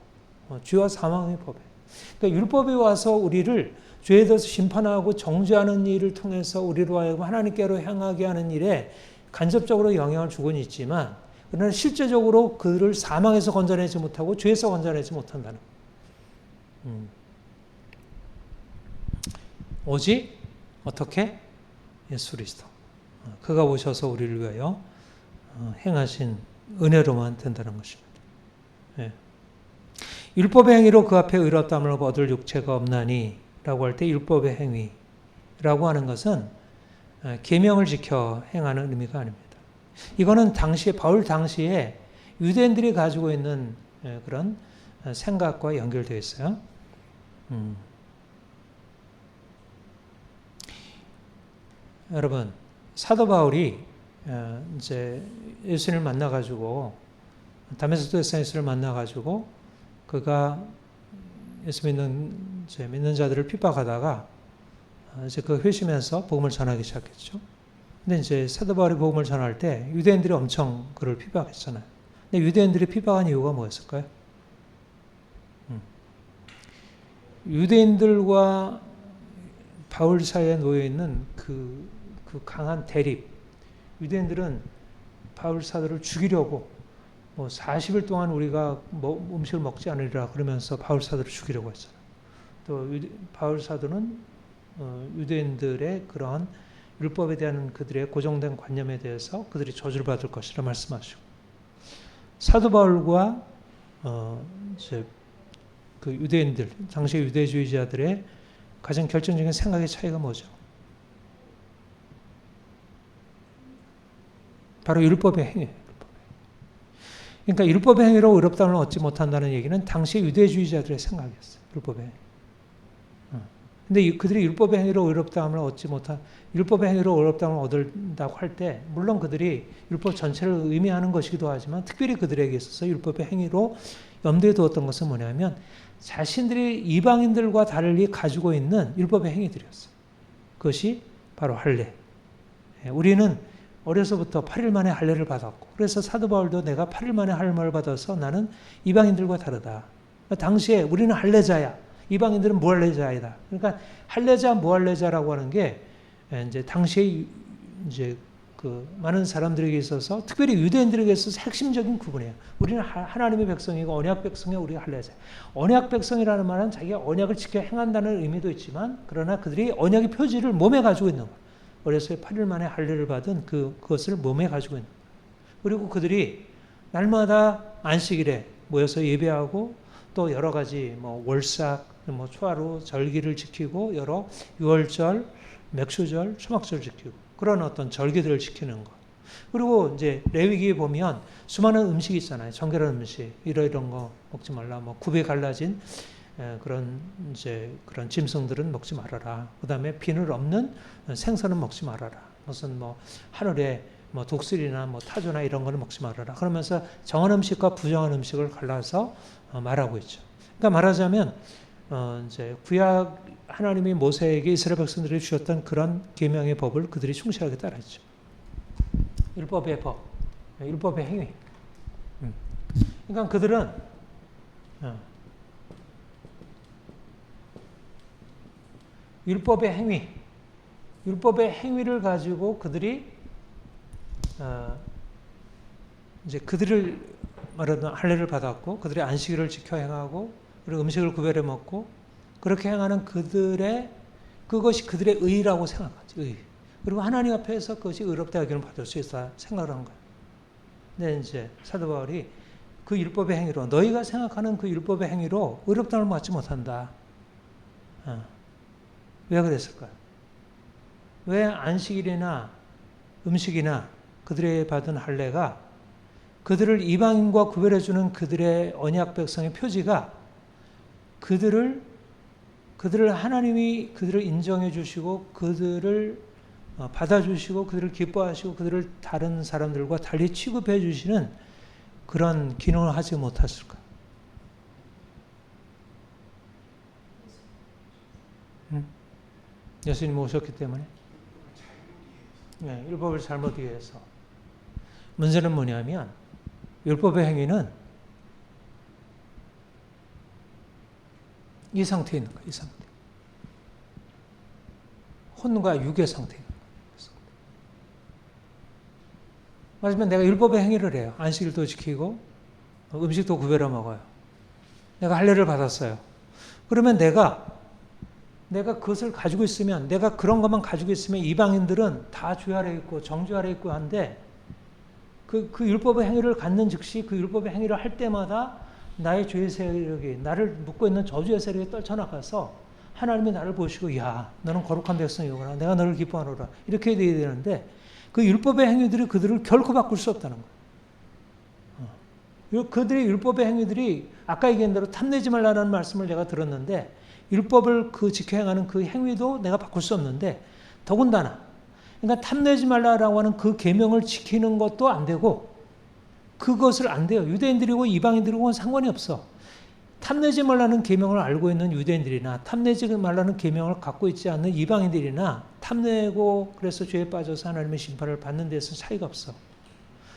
죄와 사망의 법이에요. 그러니까 율법이 와서 우리를 죄에 대해서 심판하고 정죄하는 일을 통해서 우리로 하여금 하나님께로 향하게 하는 일에 간접적으로 영향을 주고는 있지만, 그러나 실제적으로 그를 사망에서 건져내지 못하고 죄에서 건져내지 못한다는 거예요. 오직 어떻게? 예수 그리스도. 그가 오셔서 우리를 위하여 행하신 은혜로만 된다는 것입니다. 예. 율법의 행위로 그 앞에 의롭다함을 얻을 육체가 없나니 라고 할 때 율법의 행위라고 하는 것은 계명을 지켜 행하는 의미가 아닙니다. 이거는 바울 당시에 유대인들이 가지고 있는 그런 생각과 연결되어 있어요. 여러분, 사도 바울이 이제 예수님을 만나가지고 다메섹도에서 예수를 만나가지고 그가 예수 믿는 자들을 핍박하다가 이제 그 회심해서 복음을 전하기 시작했죠. 근데 이제 사도 바울이 복음을 전할 때 유대인들이 엄청 그를 핍박했잖아요. 근데 유대인들이 핍박한 이유가 뭐였을까요? 유대인들과 바울 사이에 놓여 있는 그 강한 대립. 유대인들은 바울 사도를 죽이려고 40일 동안 우리가 음식을 먹지 않으리라 그러면서 바울 사도를 죽이려고 했잖아요. 또 바울 사도는 유대인들의 그런 율법에 대한 그들의 고정된 관념에 대해서 그들이 저주를 받을 것이라 말씀하시고, 사도 바울과 이제 그 유대인들, 당시 유대주의자들의 가장 결정적인 생각의 차이가 뭐죠? 바로 율법의 행위예요. 그러니까 율법의 행위로 의롭다함을 얻지 못한다는 얘기는 당시 유대주의자들의 생각이었어요. 율법의 행위. 근데 그들이 율법의 행위로 의롭다함을 얻지 못한, 율법의 행위로 의롭다함을 얻는다고 할 때, 물론 그들이 율법 전체를 의미하는 것이기도 하지만, 특별히 그들에게 있어서 율법의 행위로 염두에 두었던 것은 뭐냐면, 자신들이 이방인들과 달리 가지고 있는 율법의 행위들이었어요. 그것이 바로 할례. 우리는 어려서부터 8일 만에 할례를 받았고, 그래서 사도 바울도 내가 8일 만에 할례를 받아서 나는 이방인들과 다르다. 당시에 우리는 할례자야. 이방인들은 무할례자이다. 그러니까 할례자, 무할례자라고 하는 게 이제 당시에 이제 그 많은 사람들에게 있어서, 특별히 유대인들에게 있어서 핵심적인 구분이에요. 우리는 하나님의 백성이고 언약 백성이고 우리가 할례자. 언약 백성이라는 말은 자기가 언약을 지켜 행한다는 의미도 있지만, 그러나 그들이 언약의 표지를 몸에 가지고 있는 거예요. 어려서 8일 만에 할례를 받은 그것을 몸에 가지고 있는 거예요. 그리고 그들이 날마다 안식일에 모여서 예배하고, 또 여러 가지 월삭, 초하루, 절기를 지키고, 여러 유월절, 맥수절, 초막절 지키고, 그런 어떤 절기들을 지키는 것. 그리고 이제 레위기에 보면 수많은 음식이 있잖아요. 정결한 음식, 이런 거 먹지 말라. 굽에 갈라진 그런 짐승들은 먹지 말아라. 그 다음에 비늘 없는 생선은 먹지 말아라. 무슨 하늘에 독수리나 타조나 이런 거는 먹지 말아라. 그러면서 정한 음식과 부정한 음식을 갈라서 말하고 있죠. 그러니까 말하자면 이제 구약 하나님이 모세에게 이스라엘 백성들이 주셨던 그런 계명의 법을 그들이 충실하게 따랐죠. 율법의 법, 율법의 행위. 그러니까 그들은 율법의 행위를 가지고 그들이 이제 그들을 말하는 할례를 받았고, 그들의 안식일을 지켜 행하고, 그리고 음식을 구별해 먹고, 그렇게 행하는 그것이 그들의 의라고 생각하죠. 의. 그리고 하나님 앞에서 그것이 의롭다 여김을 받을 수 있다 생각을 한 거예요. 근데 이제 사도 바울이 그 율법의 행위로, 너희가 생각하는 그 율법의 행위로 의롭다함을 받지 못한다. 왜 그랬을까요? 왜 안식일이나 음식이나 그들의 받은 할례가 그들을 이방인과 구별해주는 그들의 언약 백성의 표지가 그들을 하나님이 그들을 인정해 주시고, 그들을 받아주시고, 그들을 기뻐하시고, 그들을 다른 사람들과 달리 취급해 주시는 그런 기능을 하지 못했을까? 예수님 오셨기 때문에. 네, 율법을 잘못 이해해서. 문제는 뭐냐면 율법의 행위는 이 상태에 있는 거야. 이 상태. 혼과 육의 상태에 있는 거야. 맞으면 내가 율법의 행위를 해요. 안식일도 지키고 음식도 구별해 먹어요. 내가 할례를 받았어요. 그러면 내가 그것을 가지고 있으면, 내가 그런 것만 가지고 있으면 이방인들은 다 주 아래 있고 정주 아래 있고 한데, 그 율법의 행위를 갖는 즉시 그 율법의 행위를 할 때마다 나의 죄의 세력이, 나를 묶고 있는 저주의 세력이 떨쳐나가서 하나님이 나를 보시고, 야, 너는 거룩한 백성이구나, 내가 너를 기뻐하노라, 이렇게 돼야 되는데, 그 율법의 행위들이 그들을 결코 바꿀 수 없다는 거예요. 그들의 율법의 행위들이 아까 얘기한 대로 탐내지 말라는 말씀을 제가 들었는데, 율법을 지켜 행하는 그 행위도 내가 바꿀 수 없는데, 더군다나 그러니까 탐내지 말라라고 하는 그 계명을 지키는 것도 안 되고, 그것을 안 돼요. 유대인들이고 이방인들이고는 상관이 없어. 탐내지 말라는 계명을 알고 있는 유대인들이나 탐내지 말라는 계명을 갖고 있지 않는 이방인들이나 탐내고 그래서 죄에 빠져서 하나님의 심판을 받는 데서 차이가 없어.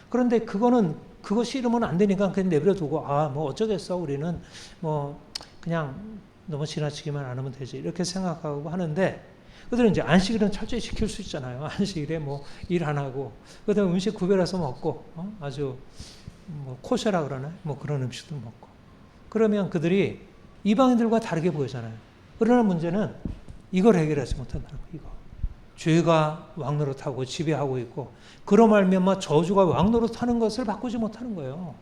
그런데 그거 싫으면 안 되니까 그냥 내버려 두고, 뭐 어쩌겠어, 우리는 뭐 그냥 너무 지나치기만 안 하면 되지, 이렇게 생각하고 하는데, 그들은 이제 안식일은 철저히 지킬 수 있잖아요. 안식일에 뭐 일 안 하고, 그다음에 음식 구별해서 먹고, 아주 뭐 코셔라 그러나, 뭐 그런 음식도 먹고. 그러면 그들이 이방인들과 다르게 보이잖아요. 그러나 문제는 이걸 해결하지 못한다는 거예요. 이거. 죄가 왕노릇하고 지배하고 있고, 그로 말미암아 저주가 왕노릇하는 것을 바꾸지 못하는 거예요.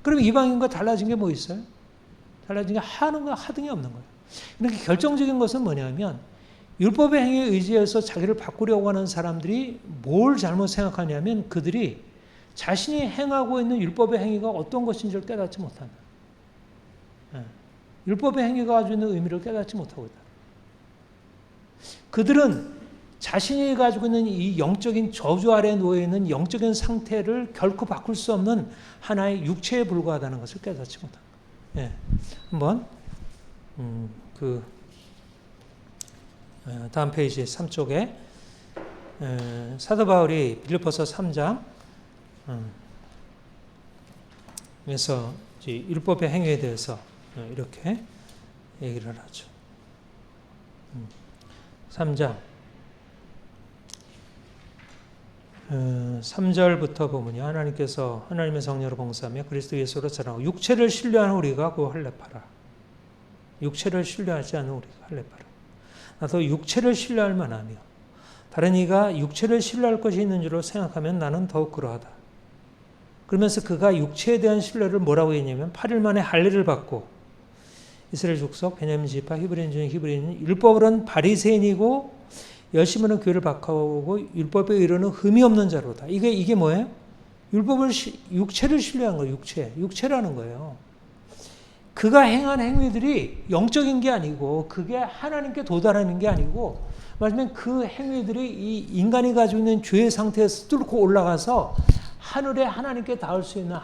그러면 이방인과 달라진 게 뭐 있어요? 달라진 게 하등이 없는 거예요. 이렇게 결정적인 것은 뭐냐면, 율법의 행위에 의지해서 자기를 바꾸려고 하는 사람들이 뭘 잘못 생각하냐면, 그들이 자신이 행하고 있는 율법의 행위가 어떤 것인지를 깨닫지 못한다. 율법의 행위가 가지고 있는 의미를 깨닫지 못하고 있다. 그들은 자신이 가지고 있는 이 영적인 저주 아래에 놓여있는 영적인 상태를 결코 바꿀 수 없는 하나의 육체에 불과하다는 것을 깨닫지 못한다. 한번 다음 페이지 3쪽에 사도 바울이 빌립보서 3장 에서 율법의 행위에 대해서 이렇게 얘기를 하죠. 3장 3절부터 보면요, 하나님께서 하나님의 성령으로 봉사하며 그리스도 예수로 자랑하고 육체를 신뢰하는 우리가 그 할례파라. 육체를 신뢰하지 않는 우리가 할례파라. 나도 육체를 신뢰할 만하며 다른 이가 육체를 신뢰할 것이 있는 줄로 생각하면 나는 더욱 그러하다. 그러면서 그가 육체에 대한 신뢰를 뭐라고 했냐면, 8일 만에 할례를 받고 이스라엘 족속 베냐민 지파 히브리인 중 히브리인, 율법으로는 바리새인이고 열심으로는 교회를 바꿔오고 율법에 이르는 흠이 없는 자로다. 이게 뭐예요? 육체를 신뢰한 거예요. 육체라는 거예요. 그가 행한 행위들이 영적인 게 아니고, 그게 하나님께 도달하는 게 아니고, 말하자면 그 행위들이 이 인간이 가지고 있는 죄의 상태에서 뚫고 올라가서 하늘에 하나님께 닿을 수 있는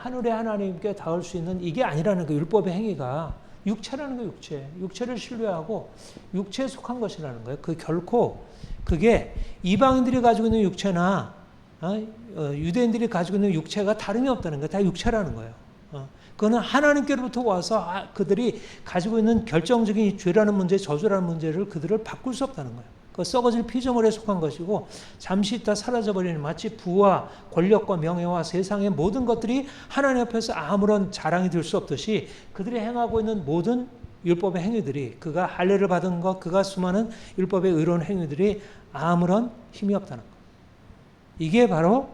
이게 아니라는 거예요. 율법의 행위가 육체라는 거예요. 육체를 신뢰하고 육체에 속한 것이라는 거예요. 결코 그게 이방인들이 가지고 있는 육체나 유대인들이 가지고 있는 육체가 다름이 없다는 거예요. 다 육체라는 거예요. 그거는 하나님께로부터 와서 그들이 가지고 있는 결정적인 죄라는 문제, 저주라는 문제를 그들을 바꿀 수 없다는 거예요. 그 썩어질 피조물에 속한 것이고 잠시 있다 사라져버리는, 마치 부와 권력과 명예와 세상의 모든 것들이 하나님 앞에서 아무런 자랑이 될 수 없듯이, 그들이 행하고 있는 모든 율법의 행위들이, 그가 할례를 받은 것, 그가 수많은 율법의 의로운 행위들이 아무런 힘이 없다는 것. 이게 바로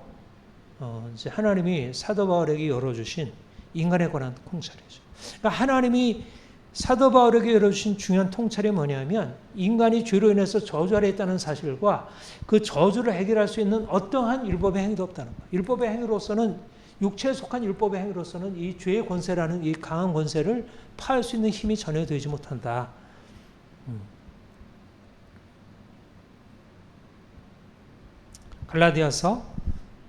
이제 하나님이 사도 바울에게 열어주신 인간에 관한 통찰이죠. 그러니까 하나님이 사도 바울에게 열어주신 중요한 통찰이 뭐냐면, 인간이 죄로 인해서 저주 아래 있다는 사실과 그 저주를 해결할 수 있는 어떠한 율법의 행위도 없다는 거예요. 율법의 행위로서는, 육체에 속한 율법의 행위로서는 이 죄의 권세라는 이 강한 권세를 파할 수 있는 힘이 전혀 되지 못한다. 갈라디아서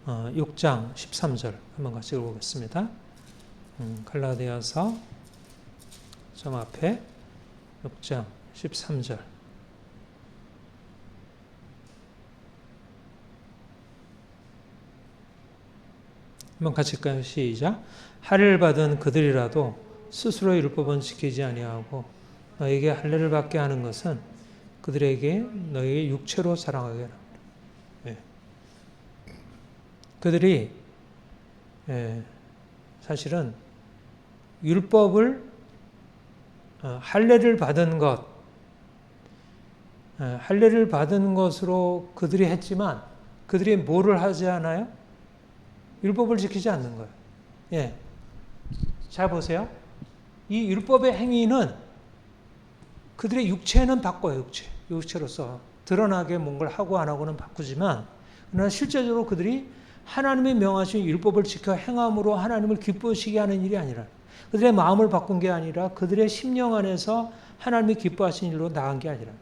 6장 13절 한번 같이 읽어보겠습니다. 갈라디아서 점 앞에 6장 13절. 한번 같이 읽까요? 시작. 할례를 받은 그들이라도 스스로 율법은 지키지 아니하고 너에게 할례를 받게 하는 것은 그들에게 너에게 육체로 사랑하게 하라. 예. 그들이 사실은 율법을 할례를 받은 것, 할례를 받은 것으로 그들이 했지만 그들이 뭐를 하지 않아요? 율법을 지키지 않는 거예요. 예. 자 보세요. 이 율법의 행위는 그들의 육체는 바꿔요. 육체로서 드러나게 뭔가를 하고 안 하고는 바꾸지만 그러나 실제적으로 그들이 하나님의 명하신 율법을 지켜 행함으로 하나님을 기쁘시게 하는 일이 아니라 그들의 마음을 바꾼 게 아니라 그들의 심령 안에서 하나님이 기뻐하신 일로 나간 게 아니라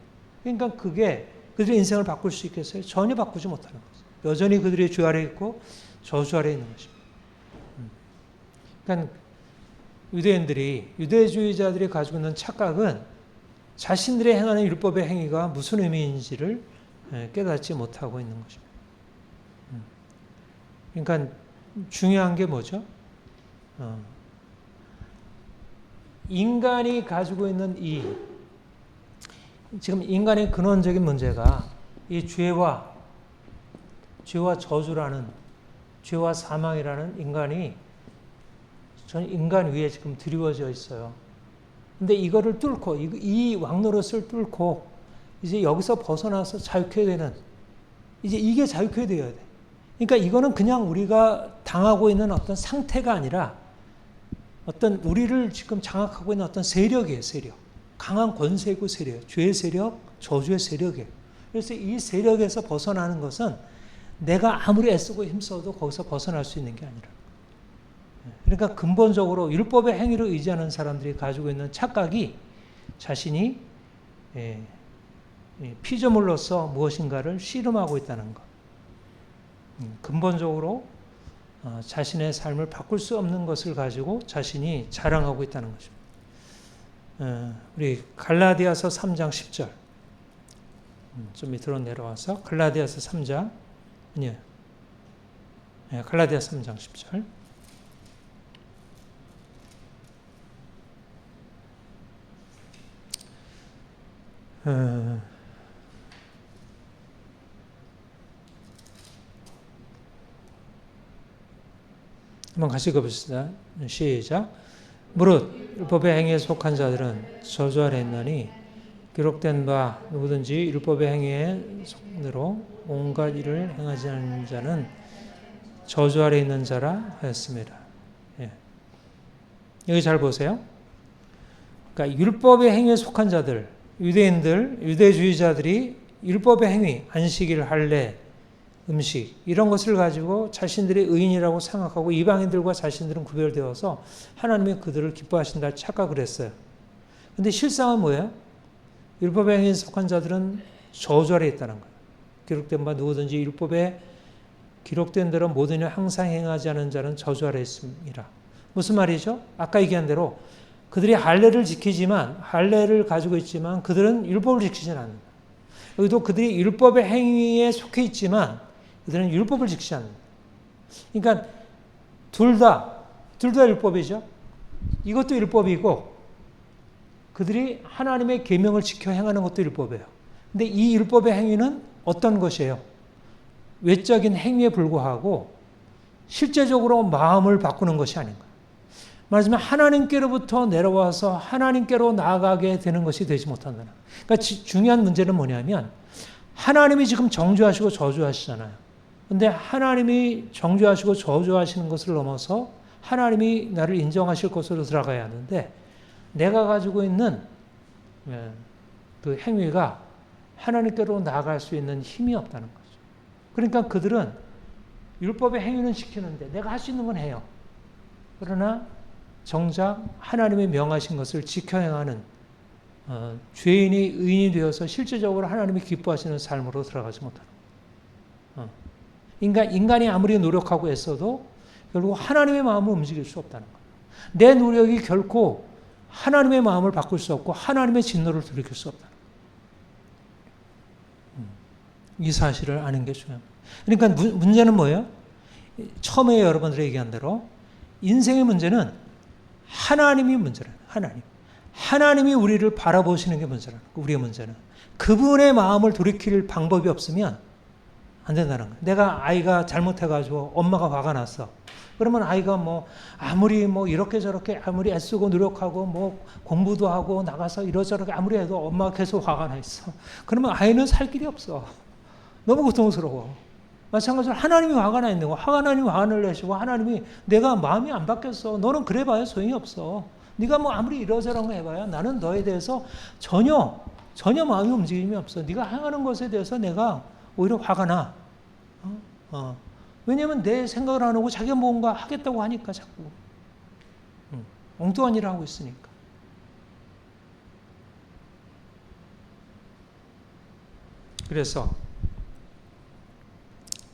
그러니까 그게 그들의 인생을 바꿀 수 있겠어요? 전혀 바꾸지 못하는 거죠. 여전히 그들이 주 아래 있고 저주 아래 있는 것입니다. 그러니까 유대주의자들이 가지고 있는 착각은 자신들의 행하는 율법의 행위가 무슨 의미인지를 깨닫지 못하고 있는 것입니다. 그러니까 중요한 게 뭐죠? 인간이 가지고 있는 지금 인간의 근원적인 문제가 이 죄와 저주라는 죄와 사망이라는 전 인간 위에 지금 드리워져 있어요. 근데 이거를 뚫고 이 왕노릇을 뚫고 이제 여기서 벗어나서 자유케 되는 이제 이게 자유케 되어야 돼. 그러니까 이거는 그냥 우리가 당하고 있는 어떤 상태가 아니라 어떤 우리를 지금 장악하고 있는 어떤 세력이에요. 세력. 강한 권세고 세력. 죄의 세력, 저주의 세력이에요. 그래서 이 세력에서 벗어나는 것은 내가 아무리 애쓰고 힘써도 거기서 벗어날 수 있는 게 아니라. 그러니까 근본적으로 율법의 행위를 의지하는 사람들이 가지고 있는 착각이 자신이 피조물로서 무엇인가를 씨름하고 있다는 것. 근본적으로 자신의 삶을 바꿀 수 없는 것을 가지고 자신이 자랑하고 있다는 것입니다. 우리 갈라디아서 3장 10절 좀 밑으로 내려와서 갈라디아서 3장 갈라디아 3장 10절 한번 같이 읽어봅시다. 시작. 무릇 율법의 행위에 속한 자들은 저주 아래 있나니 기록된 바 누구든지 율법의 행위에 속므로 온갖 일을 행하지 않는 자는 저주 아래 있는 자라 하였습니다. 예. 여기 잘 보세요. 그러니까 율법의 행위에 속한 자들, 유대인들, 유대주의자들이 율법의 행위, 안식일, 할례, 음식 이런 것을 가지고 자신들의 의인이라고 생각하고 이방인들과 자신들은 구별되어서 하나님이 그들을 기뻐하신다 착각을 했어요. 그런데 실상은 뭐예요? 율법의 행위에 속한 자들은 저주 아래 있다는 거예요. 기록된 바 누구든지 율법에 기록된 대로 모든 일 항상 행하지 않은 자는 저주 아래 있습니다. 무슨 말이죠? 아까 얘기한 대로 그들이 할례를 지키지만 할례를 가지고 있지만 그들은 율법을 지키지 않는다. 여기도 그들이 율법의 행위에 속해 있지만 그들은 율법을 지키지 않는다. 그러니까 둘 다 율법이죠. 이것도 율법이고 그들이 하나님의 계명을 지켜 행하는 것도 율법이에요. 근데 이 율법의 행위는 어떤 것이에요? 외적인 행위에 불과하고 실제적으로 마음을 바꾸는 것이 아닌가. 말하자면 하나님께로부터 내려와서 하나님께로 나아가게 되는 것이 되지 못한다는. 그러니까 중요한 문제는 뭐냐면 하나님이 지금 정죄하시고 저주하시잖아요. 근데 하나님이 정죄하시고 저주하시는 것을 넘어서 하나님이 나를 인정하실 것으로 들어가야 하는데 내가 가지고 있는 그 행위가 하나님께로 나아갈 수 있는 힘이 없다는 거죠. 그러니까 그들은 율법의 행위는 지키는데 내가 할 수 있는 건 해요. 그러나 정작 하나님의 명하신 것을 지켜 행하는 죄인이 의인이 되어서 실질적으로 하나님이 기뻐하시는 삶으로 들어가지 못하는 거예요. 인간이 아무리 노력하고 애써도 결국 하나님의 마음을 움직일 수 없다는 거예요. 내 노력이 결코 하나님의 마음을 바꿀 수 없고 하나님의 진노를 돌이킬 수 없다는 거예요. 이 사실을 아는 게 중요합니다. 그러니까 문제는 뭐예요? 처음에 여러분들이 얘기한 대로 인생의 문제는 하나님이 문제라는 거예요. 하나님이 우리를 바라보시는 게 문제라는 거예요. 우리의 문제는. 그분의 마음을 돌이킬 방법이 없으면 안 된다는 거예요. 내가 아이가 잘못해가지고 엄마가 화가 났어. 그러면 아이가 뭐 아무리 뭐 이렇게 저렇게 아무리 애쓰고 노력하고 뭐 공부도 하고 나가서 이러저렇게 아무리 해도 엄마가 계속 화가 나 있어. 그러면 아이는 살 길이 없어. 너무 고통스러워. 마찬가지로 하나님이 화가 나 있는 거. 하나님이 화를 내시고 하나님이 내가 마음이 안 바뀌었어. 너는 그래봐야 소용이 없어. 네가 뭐 아무리 이러저런 거 해봐야 나는 너에 대해서 전혀 마음이 움직임이 없어. 네가 행하는 것에 대해서 내가 오히려 화가 나. 왜냐면 내 생각을 안 하고 자기가 뭔가 하겠다고 하니까 자꾸. 엉뚱한 일을 하고 있으니까. 그래서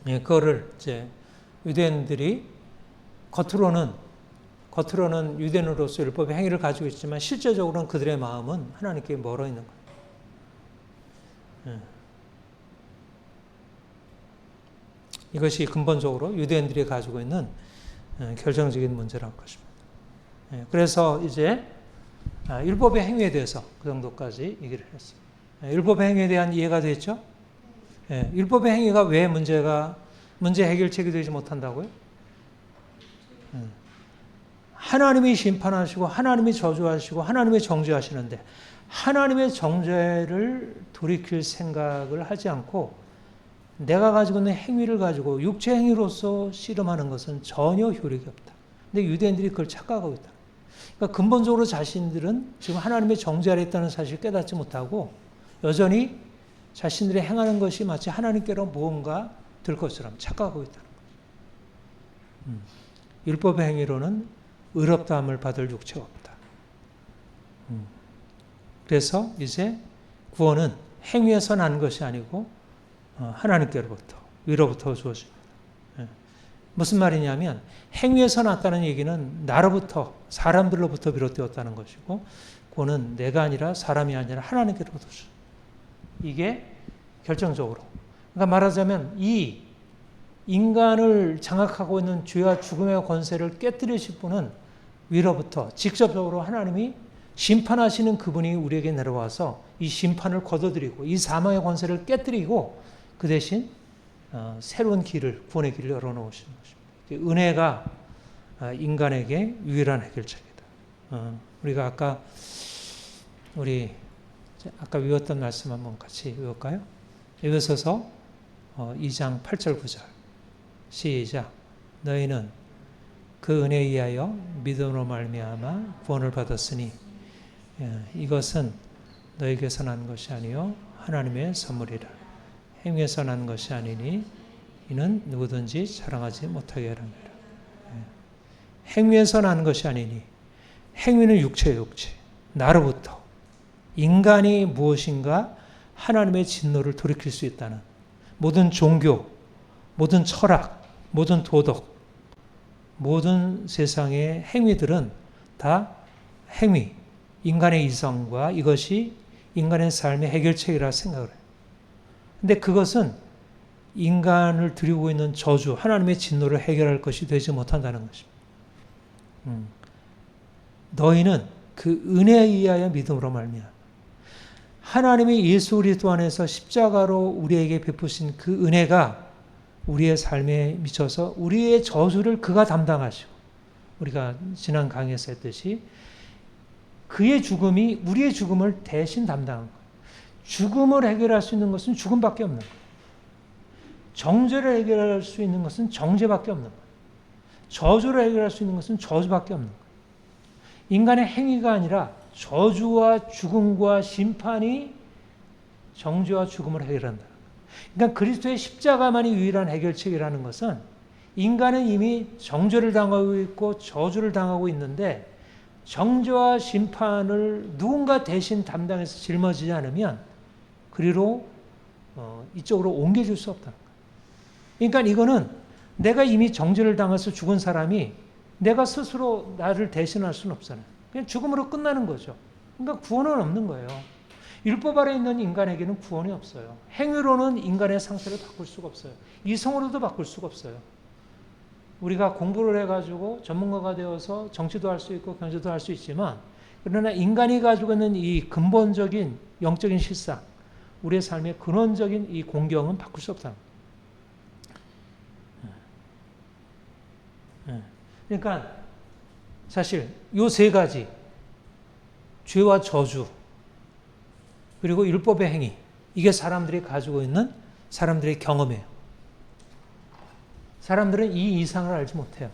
그거를 이제 유대인들이 겉으로는 유대인으로서 율법의 행위를 가지고 있지만 실제적으로는 그들의 마음은 하나님께 멀어 있는 거예요. 이것이 근본적으로 유대인들이 가지고 있는 결정적인 문제라고 것입니다. 그래서 이제 율법의 행위에 대해서 그 정도까지 얘기를 했습니다. 율법의 행위에 대한 이해가 됐죠? 율법의 행위가 왜 문제 해결책이 되지 못한다고요? 하나님이 심판하시고 하나님이 저주하시고 하나님이 정죄하시는데 하나님의 정죄를 돌이킬 생각을 하지 않고 내가 가지고 있는 행위를 가지고 육체 행위로서 씨름하는 것은 전혀 효력이 없다. 근데 유대인들이 그걸 착각하고 있다. 그러니까 근본적으로 자신들은 지금 하나님의 정죄 아래 있다는 사실을 깨닫지 못하고 여전히 자신들이 행하는 것이 마치 하나님께로 무언가 될 것처럼 착각하고 있다는 거죠. 율법의 행위로는 의롭다함을 받을 육체가 없다. 그래서 이제 구원은 행위에서 난 것이 아니고 하나님께로부터 위로부터 주어집니다. 무슨 말이냐면 행위에서 났다는 얘기는 나로부터 사람들로부터 비롯되었다는 것이고 구원은 내가 아니라 사람이 아니라 하나님께로부터 주어집니다. 이게 결정적으로. 그러니까 말하자면 이 인간을 장악하고 있는 죄와 죽음의 권세를 깨뜨리실 분은 위로부터 직접적으로 하나님이 심판하시는 그분이 우리에게 내려와서 이 심판을 걷어들이고 이 사망의 권세를 깨뜨리고 그 대신 새로운 길을, 구원의 길을 열어놓으시는 것입니다. 은혜가 인간에게 유일한 해결책이다. 우리가 아까 외웠던 말씀 한번 같이 외울까요? 에베소서 2장 8절 9절 시작. 너희는 그 은혜에 의하여 믿음으로 말미암아 구원을 받았으니 이것은 너에게서 난 것이 아니요 하나님의 선물이라. 행위에서 난 것이 아니니 이는 누구든지 자랑하지 못하게 하랍니다. 행위에서 난 것이 아니니 행위는 육체예요, 육체. 나로부터 인간이 무엇인가 하나님의 진노를 돌이킬 수 있다는 모든 종교, 모든 철학, 모든 도덕, 모든 세상의 행위들은 다 행위, 인간의 이성과 이것이 인간의 삶의 해결책이라 생각을 해요. 근데 그것은 인간을 들이고 있는 저주, 하나님의 진노를 해결할 것이 되지 못한다는 것입니다. 너희는 그 은혜에 의하여 믿음으로 말미암아 하나님이 예수 그리스도 안에서 십자가로 우리에게 베푸신 그 은혜가 우리의 삶에 미쳐서 우리의 저주를 그가 담당하시고 우리가 지난 강의에서 했듯이 그의 죽음이 우리의 죽음을 대신 담당한 거예요. 죽음을 해결할 수 있는 것은 죽음밖에 없는 거예요. 정죄를 해결할 수 있는 것은 정죄밖에 없는 거예요. 저주를 해결할 수 있는 것은 저주밖에 없는 거예요. 인간의 행위가 아니라 저주와 죽음과 심판이 정죄와 죽음을 해결한다. 그러니까 그리스도의 십자가만이 유일한 해결책이라는 것은 인간은 이미 정죄를 당하고 있고 저주를 당하고 있는데 정죄와 심판을 누군가 대신 담당해서 짊어지지 않으면 그리로 이쪽으로 옮겨줄 수 없다는 거예요. 그러니까 이거는 내가 이미 정죄를 당해서 죽은 사람이 내가 스스로 나를 대신할 수는 없잖아요. 그냥 죽음으로 끝나는 거죠. 그러니까 구원은 없는 거예요. 율법 아래 있는 인간에게는 구원이 없어요. 행위로는 인간의 상태를 바꿀 수가 없어요. 이성으로도 바꿀 수가 없어요. 우리가 공부를 해가지고 전문가가 되어서 정치도 할 수 있고 경제도 할 수 있지만 그러나 인간이 가지고 있는 이 근본적인 영적인 실상, 우리의 삶의 근원적인 이 공경은 바꿀 수 없다. 그러니까 사실 요 세 가지, 죄와 저주, 그리고 율법의 행위, 이게 사람들이 가지고 있는 사람들의 경험이에요. 사람들은 이 이상을 알지 못해요.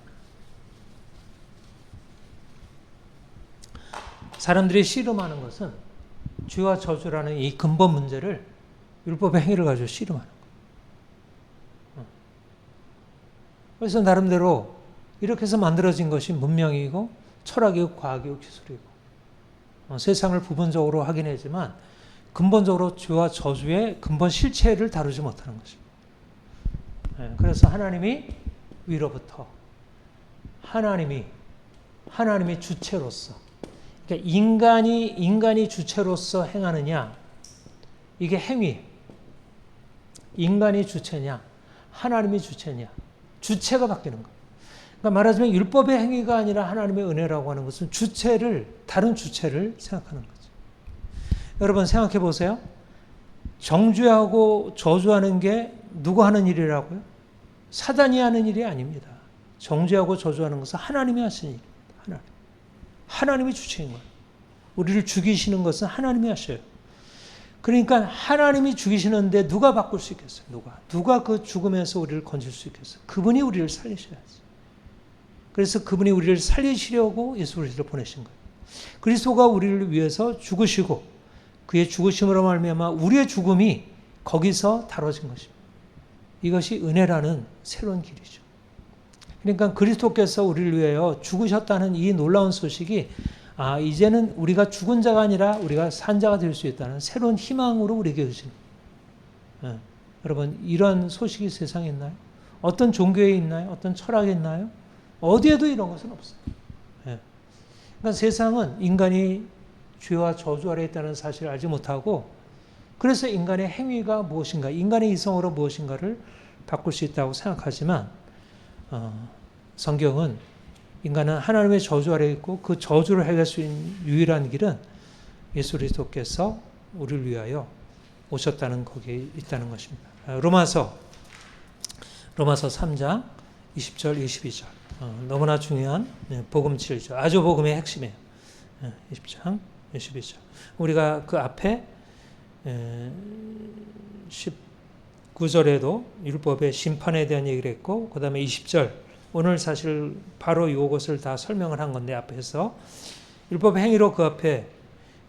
사람들이 씨름하는 것은 죄와 저주라는 이 근본 문제를 율법의 행위를 가지고 씨름하는 거예요. 그래서 나름대로 이렇게 해서 만들어진 것이 문명이고 철학이고 과학이고 기술이고 세상을 부분적으로 하긴 하지만 근본적으로 죄와 저주의 근본 실체를 다루지 못하는 것입니다. 그래서 하나님이 위로부터 하나님이 주체로서, 그러니까 인간이 주체로서 행하느냐, 이게 행위. 인간이 주체냐, 하나님이 주체냐, 주체가 바뀌는 거예요. 그러니까 말하자면 율법의 행위가 아니라 하나님의 은혜라고 하는 것은 다른 주체를 생각하는 거죠. 여러분 생각해 보세요. 정죄하고 저주하는 게 누가 하는 일이라고요? 사단이 하는 일이 아닙니다. 정죄하고 저주하는 것은 하나님이 하시는 일입니다. 하나님이 주체인 거예요. 우리를 죽이시는 것은 하나님이 하셔요. 그러니까 하나님이 죽이시는데 누가 바꿀 수 있겠어요? 누가 그 죽음에서 우리를 건질 수 있겠어요? 그분이 우리를 살리셔야지. 그래서 그분이 우리를 살리시려고 예수 그리스도를 보내신 거예요. 그리스도가 우리를 위해서 죽으시고 그의 죽으심으로 말미암아 우리의 죽음이 거기서 다뤄진 것입니다. 이것이 은혜라는 새로운 길이죠. 그러니까 그리스도께서 우리를 위하여 죽으셨다는 이 놀라운 소식이 이제는 우리가 죽은 자가 아니라 우리가 산 자가 될 수 있다는 새로운 희망으로 우리에게 주시는 거예요. 여러분 이런 소식이 세상에 있나요? 어떤 종교에 있나요? 어떤 철학에 있나요? 어디에도 이런 것은 없어요. 그러니까 세상은 인간이 죄와 저주 아래 있다는 사실을 알지 못하고 그래서 인간의 행위가 무엇인가, 인간의 이성으로 무엇인가를 바꿀 수 있다고 생각하지만 성경은 인간은 하나님의 저주 아래 있고 그 저주를 해결할 수 있는 유일한 길은 예수 그리스도께서 우리를 위하여 오셨다는 거기에 있다는 것입니다. 로마서 3장 20절 22절 너무나 중요한 복음 7절, 아주 복음의 핵심이에요. 20장 22절 우리가 그 앞에 19절에도 율법의 심판에 대한 얘기를 했고 그 다음에 20절 오늘 사실 바로 이것을 다 설명을 한 건데 앞에서 율법의 행위로 그 앞에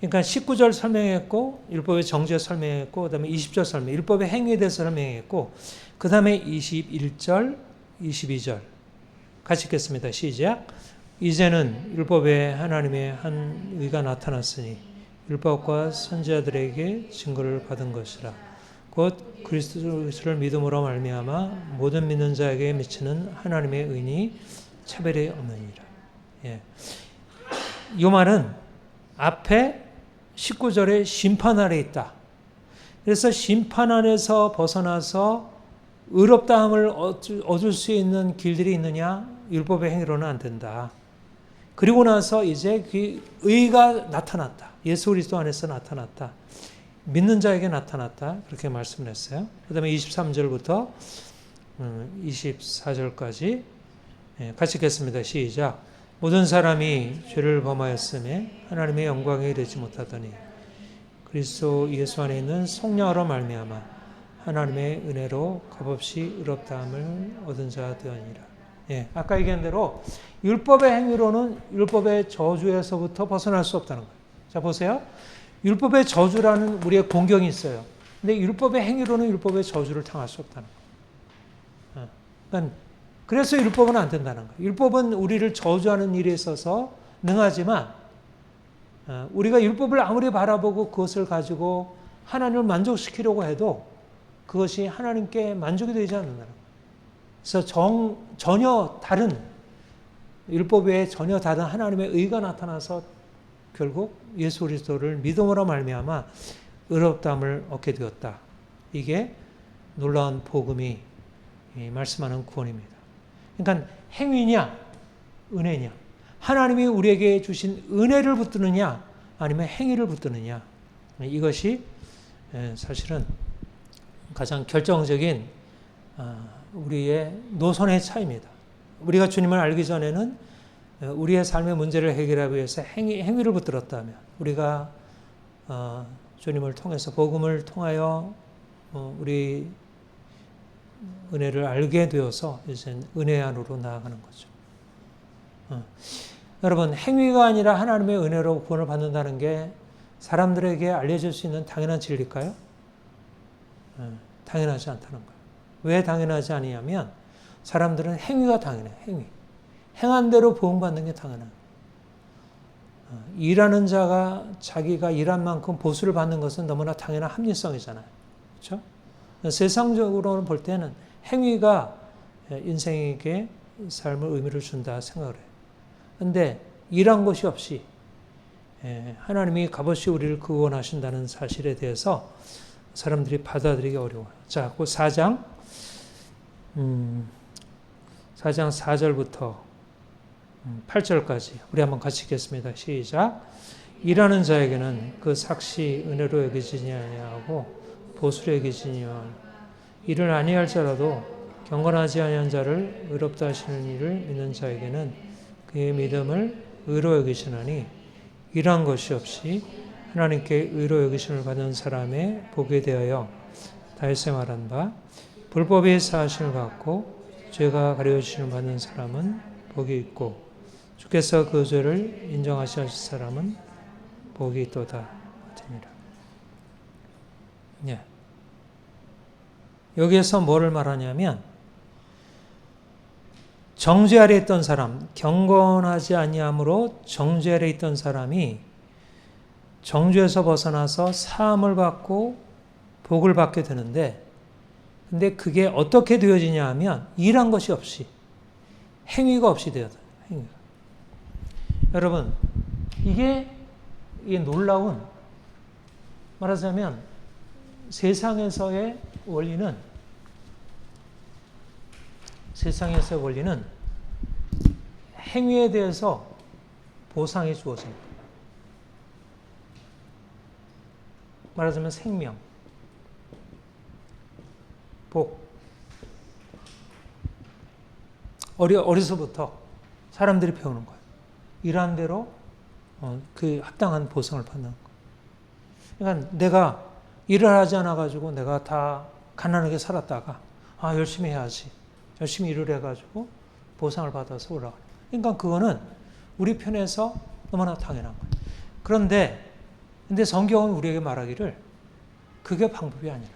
그러니까 19절 설명했고 율법의 정죄 설명했고 그 다음에 20절 설명, 율법의 행위에 대해서 설명했고 그 다음에 21절 22절 같이 읽겠습니다. 시작. 이제는 율법에 하나님의 한 의가 나타났으니 율법과 선지자들에게 증거를 받은 것이라. 곧 그리스도를 믿음으로 말미암아 모든 믿는 자에게 미치는 하나님의 의니 차별이 없느니라. 이 말은 앞에 19절에 심판 아래 있다. 그래서 심판 안에서 벗어나서 의롭다함을 얻을 수 있는 길들이 있느냐? 율법의 행위로는 안 된다. 그리고 나서 이제 그 의가 나타났다. 예수 그리스도 안에서 나타났다. 믿는 자에게 나타났다. 그렇게 말씀을 했어요. 그 다음에 23절부터 24절까지 같이 읽겠습니다. 시작. 모든 사람이 죄를 범하였음에 하나님의 영광에 이르지 못하더니 그리스도 예수 안에 있는 성령으로 말미암아 하나님의 은혜로 값없이 의롭다함을 얻은 자 되었느니라. 아까 얘기한 대로 율법의 행위로는 율법의 저주에서부터 벗어날 수 없다는 거예요. 자 보세요. 율법의 저주라는 우리의 공경이 있어요. 근데 율법의 행위로는 율법의 저주를 당할 수 없다는 거예요. 그러니까 그래서 율법은 안 된다는 거예요. 율법은 우리를 저주하는 일에 있어서 능하지만 우리가 율법을 아무리 바라보고 그것을 가지고 하나님을 만족시키려고 해도 그것이 하나님께 만족이 되지 않는다는 거예요. 그래서 전혀 다른 율법 외에 전혀 다른 하나님의 의가 나타나서 결국 예수 그리스도를 믿음으로 말미암아 의롭다함을 얻게 되었다. 이게 놀라운 복음이 말씀하는 구원입니다. 그러니까 행위냐 은혜냐 하나님이 우리에게 주신 은혜를 붙드느냐 아니면 행위를 붙드느냐, 이것이 사실은 가장 결정적인 우리의 노선의 차이입니다. 우리가 주님을 알기 전에는 우리의 삶의 문제를 해결하기 위해서 행위를 붙들었다면, 우리가 주님을 통해서 복음을 통하여 우리 은혜를 알게 되어서 이제 은혜 안으로 나아가는 거죠. 여러분, 행위가 아니라 하나님의 은혜로 구원을 받는다는 게 사람들에게 알려질 수 있는 당연한 진리일까요? 당연하지 않다는 거예요. 왜 당연하지 않냐면 사람들은 행위가 당연해. 행한 대로 보응받는 게 당연해요. 일하는 자가 자기가 일한 만큼 보수를 받는 것은 너무나 당연한 합리성이잖아요. 그렇죠? 세상적으로는 볼 때는 행위가 인생에게 삶을 의미를 준다 생각을 해요. 그런데 일한 것이 없이 하나님이 값없이 우리를 구원하신다는 사실에 대해서 사람들이 받아들이기 어려워요. 자, 그 4장 4절부터 8절까지 우리 한번 같이 읽겠습니다. 시작. 일하는 자에게는 그 삭시 은혜로 여기지니 아니하고 보수로 여기지니와 일을 아니할지라도 경건하지 아니한 자를 의롭다 하시는 이를 믿는 자에게는 그의 믿음을 의로 여기시나니, 일한 것이 없이 하나님께 의로 여기심을 받는 사람의 복에 대하여 다윗이 말한 바, 불법의 사하심을 받고 죄가 가려주심을 받는 사람은 복이 있고 주께서 그 죄를 인정하실 사람은 복이 있도다. 예. 여기에서 뭐를 말하냐면, 정죄 아래 있던 사람, 경건하지 아니함으로 정죄 아래 있던 사람이 정죄에서 벗어나서 사함을 받고 복을 받게 되는데, 근데 그게 어떻게 되어지냐 하면 일한 것이 없이, 행위가 없이 되어져요. 행위가. 여러분, 이게 놀라운, 말하자면 세상에서의 원리는 행위에 대해서 보상이 주어집니다. 말하자면 생명, 복. 어려서부터 사람들이 배우는 거예요. 일한 대로 그 합당한 보상을 받는 거예요. 그러니까 내가 일을 하지 않아가지고 내가 다 가난하게 살았다가 열심히 해야지. 열심히 일을 해가지고 보상을 받아서 올라가는 거예요. 그러니까 그거는 우리 편에서 너무나 당연한 거예요. 근데 성경은 우리에게 말하기를 그게 방법이 아니라,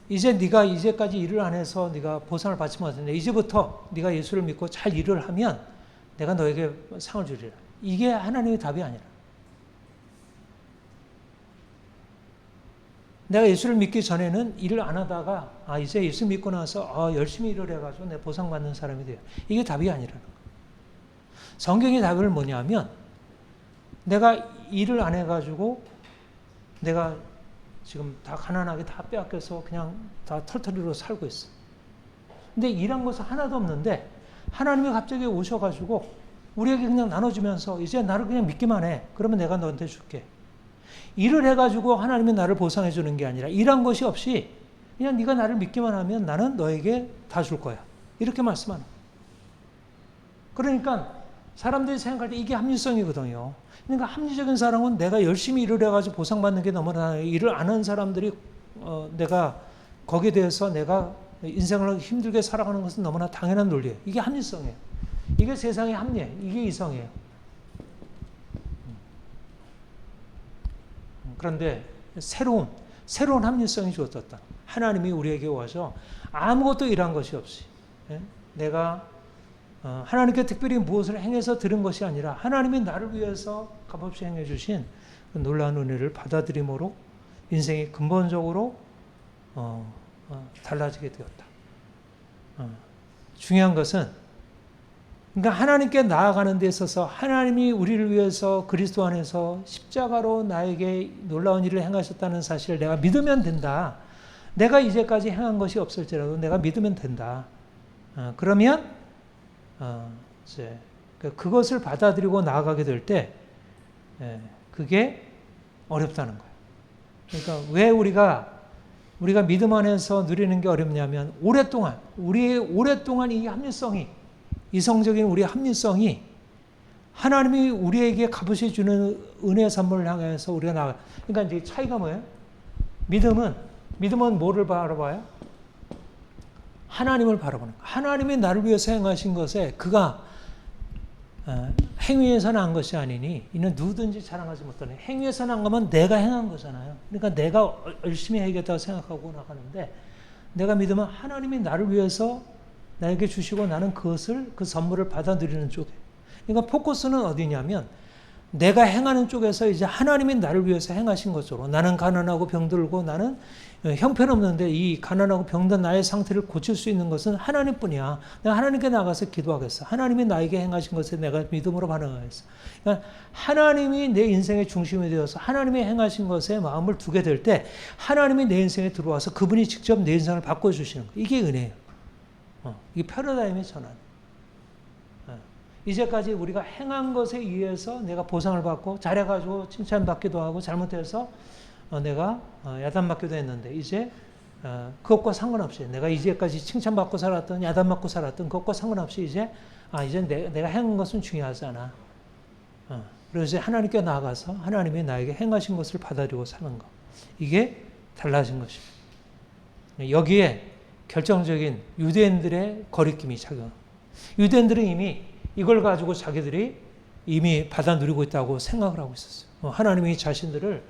이제 네가 이제까지 일을 안 해서 네가 보상을 받지 못했는데 이제부터 네가 예수를 믿고 잘 일을 하면 내가 너에게 상을 주리라. 이게 하나님의 답이 아니라, 내가 예수를 믿기 전에는 일을 안 하다가 이제 예수 믿고 나서 열심히 일을 해가지고 내 보상받는 사람이 돼요. 이게 답이 아니라는 거예요. 성경의 답은 뭐냐면, 내가 일을 안 해가지고 내가 지금 다 가난하게 다 빼앗겨서 그냥 다 털터리로 살고 있어. 근데 일한 것은 하나도 없는데 하나님이 갑자기 오셔가지고 우리에게 그냥 나눠주면서 이제 나를 그냥 믿기만 해. 그러면 내가 너한테 줄게. 일을 해가지고 하나님이 나를 보상해 주는 게 아니라, 일한 것이 없이 그냥 네가 나를 믿기만 하면 나는 너에게 다 줄 거야. 이렇게 말씀하는 거예요. 그러니까 사람들이 생각할 때 이게 합리성이거든요. 그러니까 합리적인 사람은 내가 열심히 일을 해가지고 보상받는 게 너무나, 일을 안 하는 사람들이 내가 거기에 대해서 내가 인생을 힘들게 살아가는 것은 너무나 당연한 논리예요. 이게 합리성이에요. 이게 세상의 합리예요. 이게 이성이에요. 그런데 새로운 합리성이 주어졌다. 하나님이 우리에게 와서 아무것도 일한 것이 없이, 내가 하나님께 특별히 무엇을 행해서 들은 것이 아니라 하나님이 나를 위해서 값없이 행해 주신 그 놀라운 은혜를 받아들임으로 인생이 근본적으로 달라지게 되었다. 중요한 것은, 그러니까 하나님께 나아가는 데 있어서 하나님이 우리를 위해서 그리스도 안에서 십자가로 나에게 놀라운 일을 행하셨다는 사실을 내가 믿으면 된다. 내가 이제까지 행한 것이 없을지라도 내가 믿으면 된다. 그러면 이제 그것을 받아들이고 나아가게 될 때 그게 어렵다는 거예요. 그러니까 왜 우리가 믿음 안에서 누리는 게 어렵냐면 오랫동안 이 합리성이 이성적인 우리의 합리성이 하나님이 우리에게 값없이 주는 은혜 선물을 향해서 우리가 나가. 그러니까 이제 차이가 뭐예요? 믿음은 뭐를 바라봐요? 하나님을 바라보는 거예요. 하나님이 나를 위해서 행하신 것에 그가 행위에서 난 것이 아니니 이는 누구든지 자랑하지 못하네. 행위에서 난 거면 내가 행한 거잖아요. 그러니까 내가 열심히 해야겠다고 생각하고 나가는데 내가 믿으면 하나님이 나를 위해서 나에게 주시고 나는 그 선물을 받아들이는 쪽에. 그러니까 포커스는 어디냐면 내가 행하는 쪽에서 이제 하나님이 나를 위해서 행하신 것으로 나는 가난하고 병들고 나는 형편없는데 이 가난하고 병든 나의 상태를 고칠 수 있는 것은 하나님뿐이야. 내가 하나님께 나가서 기도하겠어. 하나님이 나에게 행하신 것에 내가 믿음으로 반응하겠어. 그러니까 하나님이 내 인생의 중심이 되어서 하나님이 행하신 것에 마음을 두게 될 때 하나님이 내 인생에 들어와서 그분이 직접 내 인생을 바꿔주시는 거예요. 이게 은혜예요. 이게 패러다임의 전환. 이제까지 우리가 행한 것에 의해서 내가 보상을 받고 잘해가지고 칭찬받기도 하고 잘못해서 내가 야단맞기도 했는데 이제 그것과 상관없이 내가 이제까지 칭찬받고 살았던 야단맞고 살았던 그것과 상관없이 이제 내가 행한 것은 중요하지 않아. 그래서 이제 하나님께 나아가서 하나님이 나에게 행하신 것을 받아들이고 사는 것. 이게 달라진 것입니다. 여기에 결정적인 유대인들의 거리낌이 작용. 유대인들은 이미 이걸 가지고 자기들이 이미 받아 누리고 있다고 생각을 하고 있었어요. 하나님이 자신들을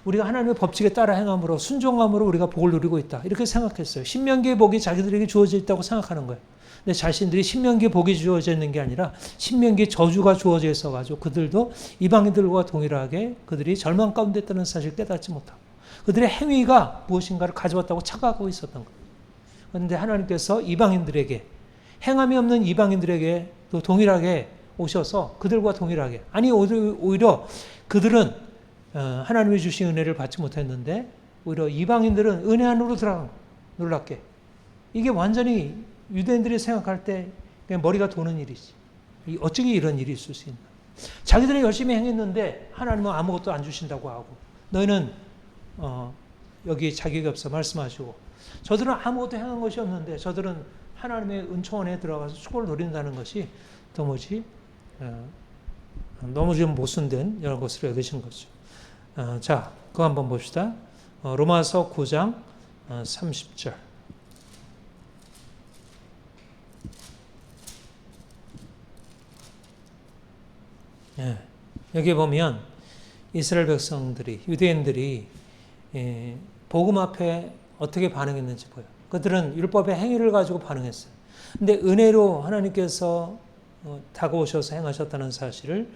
우리가 하나님의 법칙에 따라 행함으로 순종함으로 우리가 복을 누리고 있다. 이렇게 생각했어요. 신명기의 복이 자기들에게 주어져 있다고 생각하는 거예요. 근데 자신들이 신명기의 복이 주어져 있는 게 아니라 신명기의 저주가 주어져 있어가지고 그들도 이방인들과 동일하게 그들이 절망 가운데 있다는 사실을 깨닫지 못하고 그들의 행위가 무엇인가를 가져왔다고 착각하고 있었던 거예요. 그런데 하나님께서 이방인들에게 행함이 없는 이방인들에게 또 동일하게 오셔서 그들과 동일하게 아니 오히려 그들은 하나님이 주신 은혜를 받지 못했는데 오히려 이방인들은 은혜 안으로 들어간 놀랍게 이게 완전히 유대인들이 생각할 때 그냥 머리가 도는 일이지. 어떻게 이런 일이 있을 수 있나. 자기들이 열심히 행했는데 하나님은 아무것도 안 주신다고 하고 너희는 여기 자격이 없어 말씀하시고 저들은 아무것도 행한 것이 없는데 저들은 하나님의 은총원에 들어가서 축복을 누린다는 것이 도무지 너무 좀 모순된 여러 것을 여기신 거죠. 자, 그거 한번 봅시다. 로마서 9장 30절. 여기 보면 이스라엘 백성들이 유대인들이 복음 앞에 어떻게 반응했는지 보여요. 그들은 율법의 행위를 가지고 반응했어요. 근데 은혜로 하나님께서 다가오셔서 행하셨다는 사실을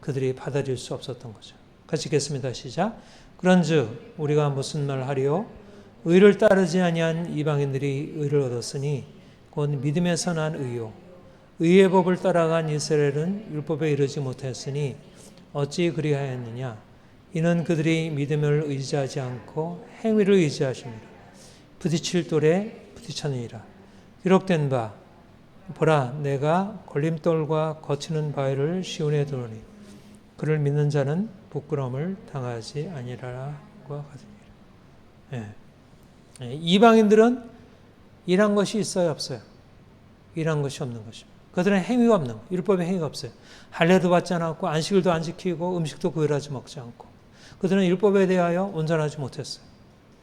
그들이 받아들일 수 없었던 거죠. 같이 읽겠습니다. 시작. 그런즉 우리가 무슨 말 하리요? 의를 따르지 아니한 이방인들이 의를 얻었으니 곧 믿음에서 난 의요. 의의 법을 따라간 이스라엘은 율법에 이르지 못했으니 어찌 그리하였느냐? 이는 그들이 믿음을 의지하지 않고 행위를 의지하십니다. 부딪힐 돌에 부딪혔느니라. 기록된 바 보라 내가 걸림돌과 거치는 바위를 시온에 두노니 그를 믿는 자는 부끄러움을 당하지 아니라라고 하더니라. 이방인들은 일한 것이 있어요 없어요? 일한 것이 없는 것입니다. 그들은 행위가 없는 거, 율법의 행위가 없어요. 할례도 받지 않았고 안식일도 안 지키고 음식도 구별하지 먹지 않고 그들은 율법에 대하여 온전하지 못했어요.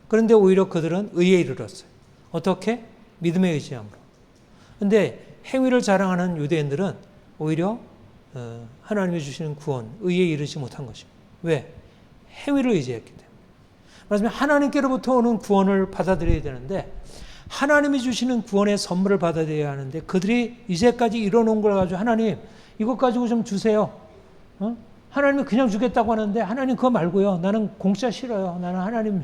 그런데 오히려 그들은 의에 이르렀어요. 어떻게? 믿음에 의지함으로. 그런데 행위를 자랑하는 유대인들은 오히려 하나님이 주시는 구원, 의에 이르지 못한 것입니다. 왜? 행위를 의지했기 때문에. 말하자면 하나님께로부터 오는 구원을 받아들여야 되는데 하나님이 주시는 구원의 선물을 받아들여야 하는데 그들이 이제까지 이뤄놓은 걸 가지고 하나님 이것 가지고 좀 주세요. 하나님이 그냥 주겠다고 하는데 하나님 그거 말고요. 나는 공짜 싫어요. 나는 하나님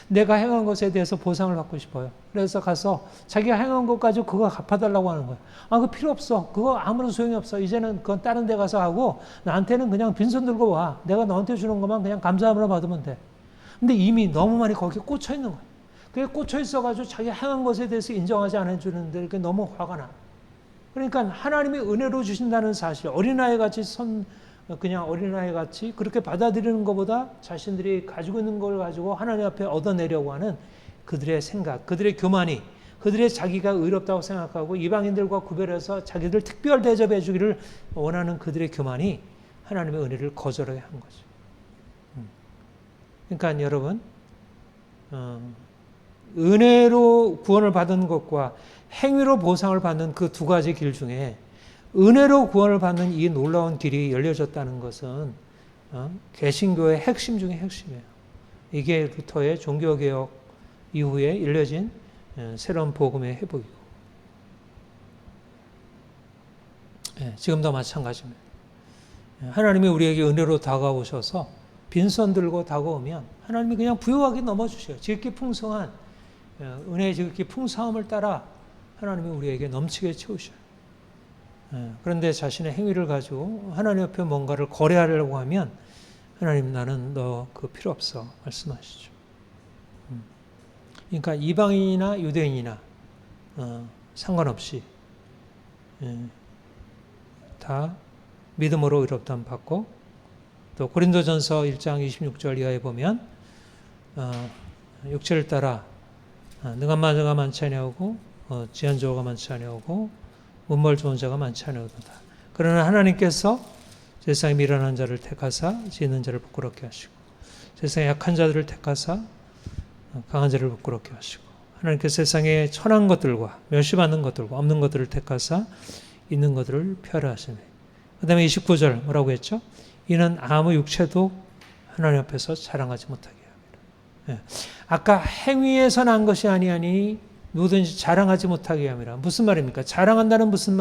내가 행한 것에 대해서 보상을 받고 싶어요. 그래서 가서 자기가 행한 것 가지고 그거 갚아달라고 하는 거예요. 그거 필요 없어. 그거 아무런 소용이 없어. 이제는 그건 다른 데 가서 하고 나한테는 그냥 빈손 들고 와. 내가 너한테 주는 것만 그냥 감사함으로 받으면 돼. 근데 이미 너무 많이 거기에 꽂혀 있는 거예요. 그게 꽂혀 있어가지고 자기 행한 것에 대해서 인정하지 않아주는데 그게 너무 화가 나. 그러니까 하나님이 은혜로 주신다는 사실, 어린아이 같이 그냥 어린아이 같이 그렇게 받아들이는 것보다 자신들이 가지고 있는 걸 가지고 하나님 앞에 얻어내려고 하는 그들의 생각, 그들의 교만이, 그들의 자기가 의롭다고 생각하고 이방인들과 구별해서 자기들 특별 대접해 주기를 원하는 그들의 교만이 하나님의 은혜를 거절하게 한 거죠. 그러니까 여러분, 은혜로 구원을 받은 것과 행위로 보상을 받는 그 두 가지 길 중에 은혜로 구원을 받는 이 놀라운 길이 열려졌다는 것은 개신교의 핵심 중에 핵심이에요. 이게 루터의 종교개혁 이후에 일려진 새로운 복음의 회복이고, 지금도 마찬가지입니다. 하나님이 우리에게 은혜로 다가오셔서 빈손 들고 다가오면 하나님이 그냥 부유하게 넘어주셔요. 지극히 풍성한 은혜의 지극히 풍성함을 따라 하나님이 우리에게 넘치게 채우셔요. 그런데 자신의 행위를 가지고 하나님 앞에 뭔가를 거래하려고 하면 하나님, 나는 너 그거 필요 없어 말씀하시죠. 그러니까 이방인이나 유대인이나 상관없이 다 믿음으로 의롭다함 받고, 또 고린도전서 1장 26절 이하에 보면 육체를 따라 능한 자가 많지 아니하고 지한 자가 많지 아니하고 문벌 좋은 자가 많지 아니하도다. 그러나 하나님께서 세상에 미련한 자를 택하사 지는 자를 부끄럽게 하시고, 세상에 약한 자들을 택하사 강한 자를 부끄럽게 하시고, 하나님께서 세상에 천한 것들과 멸시받는 것들과 없는 것들을 택하사 있는 것들을 폐하시네. 그 다음에 29절 뭐라고 했죠? 이는 아무 육체도 하나님 앞에서 자랑하지 못하게 합니다. 아까 행위에서 난 것이 아니하니 누구든지 자랑하지 못하게 합니다. 무슨 말입니까? 자랑한다는 무슨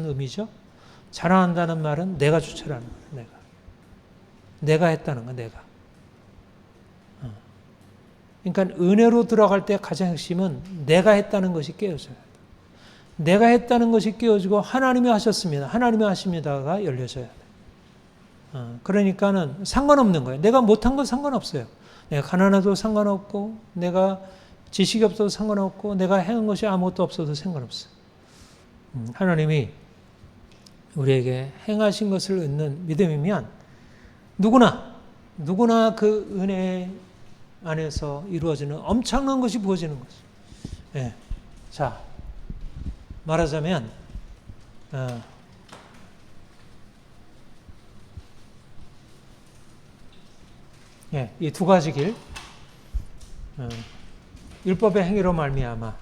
의미죠? 자랑한다는 말은 내가 주체라는 거예요. 내가 했다는 거, 내가. 그러니까 은혜로 들어갈 때 가장 핵심은 내가 했다는 것이 깨어져야 돼. 내가 했다는 것이 깨어지고 하나님이 하셨습니다. 하나님이 하십니다가 열려져야 돼. 그러니까는 상관없는 거예요. 내가 못한 건 상관없어요. 내가 가난해도 상관없고, 내가 지식이 없어도 상관없고, 내가 해온 것이 아무것도 없어도 상관없어요. 하나님이 우리에게 행하신 것을 얻는 믿음이면 누구나 그 은혜 안에서 이루어지는 엄청난 것이 부어지는 거죠. 예. 자, 말하자면 이 두 가지 길, 율법의 행위로 말미암아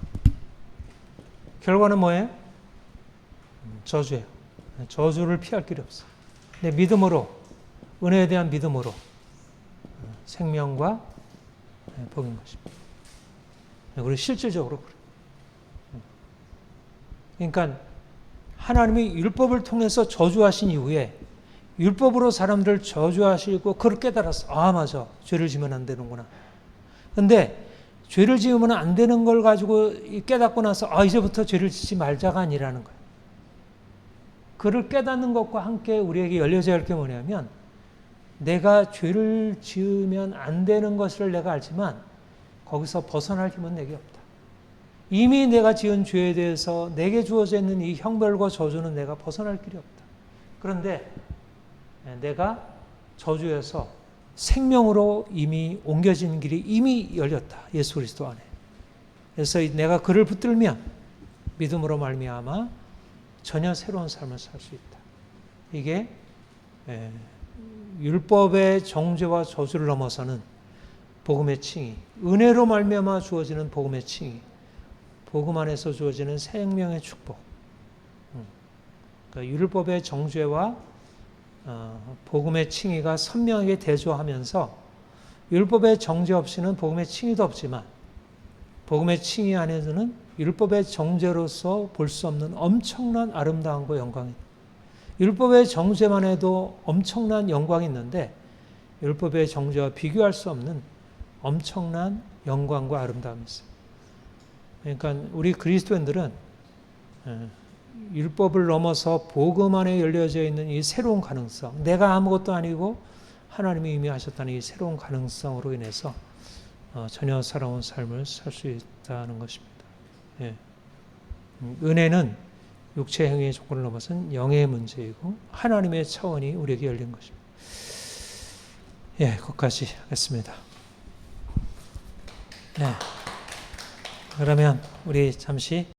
결과는 뭐예요? 저주예요. 저주를 피할 길이 없어. 근데 믿음으로, 은혜에 대한 믿음으로 생명과 복인 것입니다. 그리고 실질적으로 그래요. 그러니까 하나님이 율법을 통해서 저주하신 이후에 율법으로 사람들을 저주하시고 그걸 깨달았어. 아, 맞아. 죄를 지으면 안 되는구나. 근데 죄를 지으면 안 되는 걸 가지고 깨닫고 나서 이제부터 죄를 짓지 말자가 아니라는 거예요. 그를 깨닫는 것과 함께 우리에게 열려져야 할 게 뭐냐면, 내가 죄를 지으면 안 되는 것을 내가 알지만 거기서 벗어날 힘은 내게 없다. 이미 내가 지은 죄에 대해서 내게 주어져 있는 이 형벌과 저주는 내가 벗어날 길이 없다. 그런데 내가 저주에서 생명으로 이미 옮겨지는 길이 이미 열렸다. 예수 그리스도 안에. 그래서 내가 그를 붙들면 믿음으로 말미암아 전혀 새로운 삶을 살 수 있다. 이게 율법의 정죄와 저주를 넘어서는 복음의 칭의, 은혜로 말미암아 주어지는 복음의 칭의, 복음 안에서 주어지는 생명의 축복. 그러니까 율법의 정죄와 복음의 칭의가 선명하게 대조하면서, 율법의 정죄 없이는 복음의 칭의도 없지만 복음의 칭의 안에서는 율법의 정죄로서 볼 수 없는 엄청난 아름다움과 영광이, 율법의 정죄만 해도 엄청난 영광이 있는데 율법의 정죄와 비교할 수 없는 엄청난 영광과 아름다움이 있어요. 그러니까 우리 그리스도인들은 율법을 넘어서 복음 안에 열려져 있는 이 새로운 가능성, 내가 아무것도 아니고 하나님이 이미 하셨다는 이 새로운 가능성으로 인해서 전혀 새로운 삶을 살 수 있다는 것입니다. 예. 은혜는 육체 행위의 조건을 넘어선 영의 문제이고 하나님의 차원이 우리에게 열린 것입니다. 예, 거기까지 하겠습니다. 네. 그러면 우리 잠시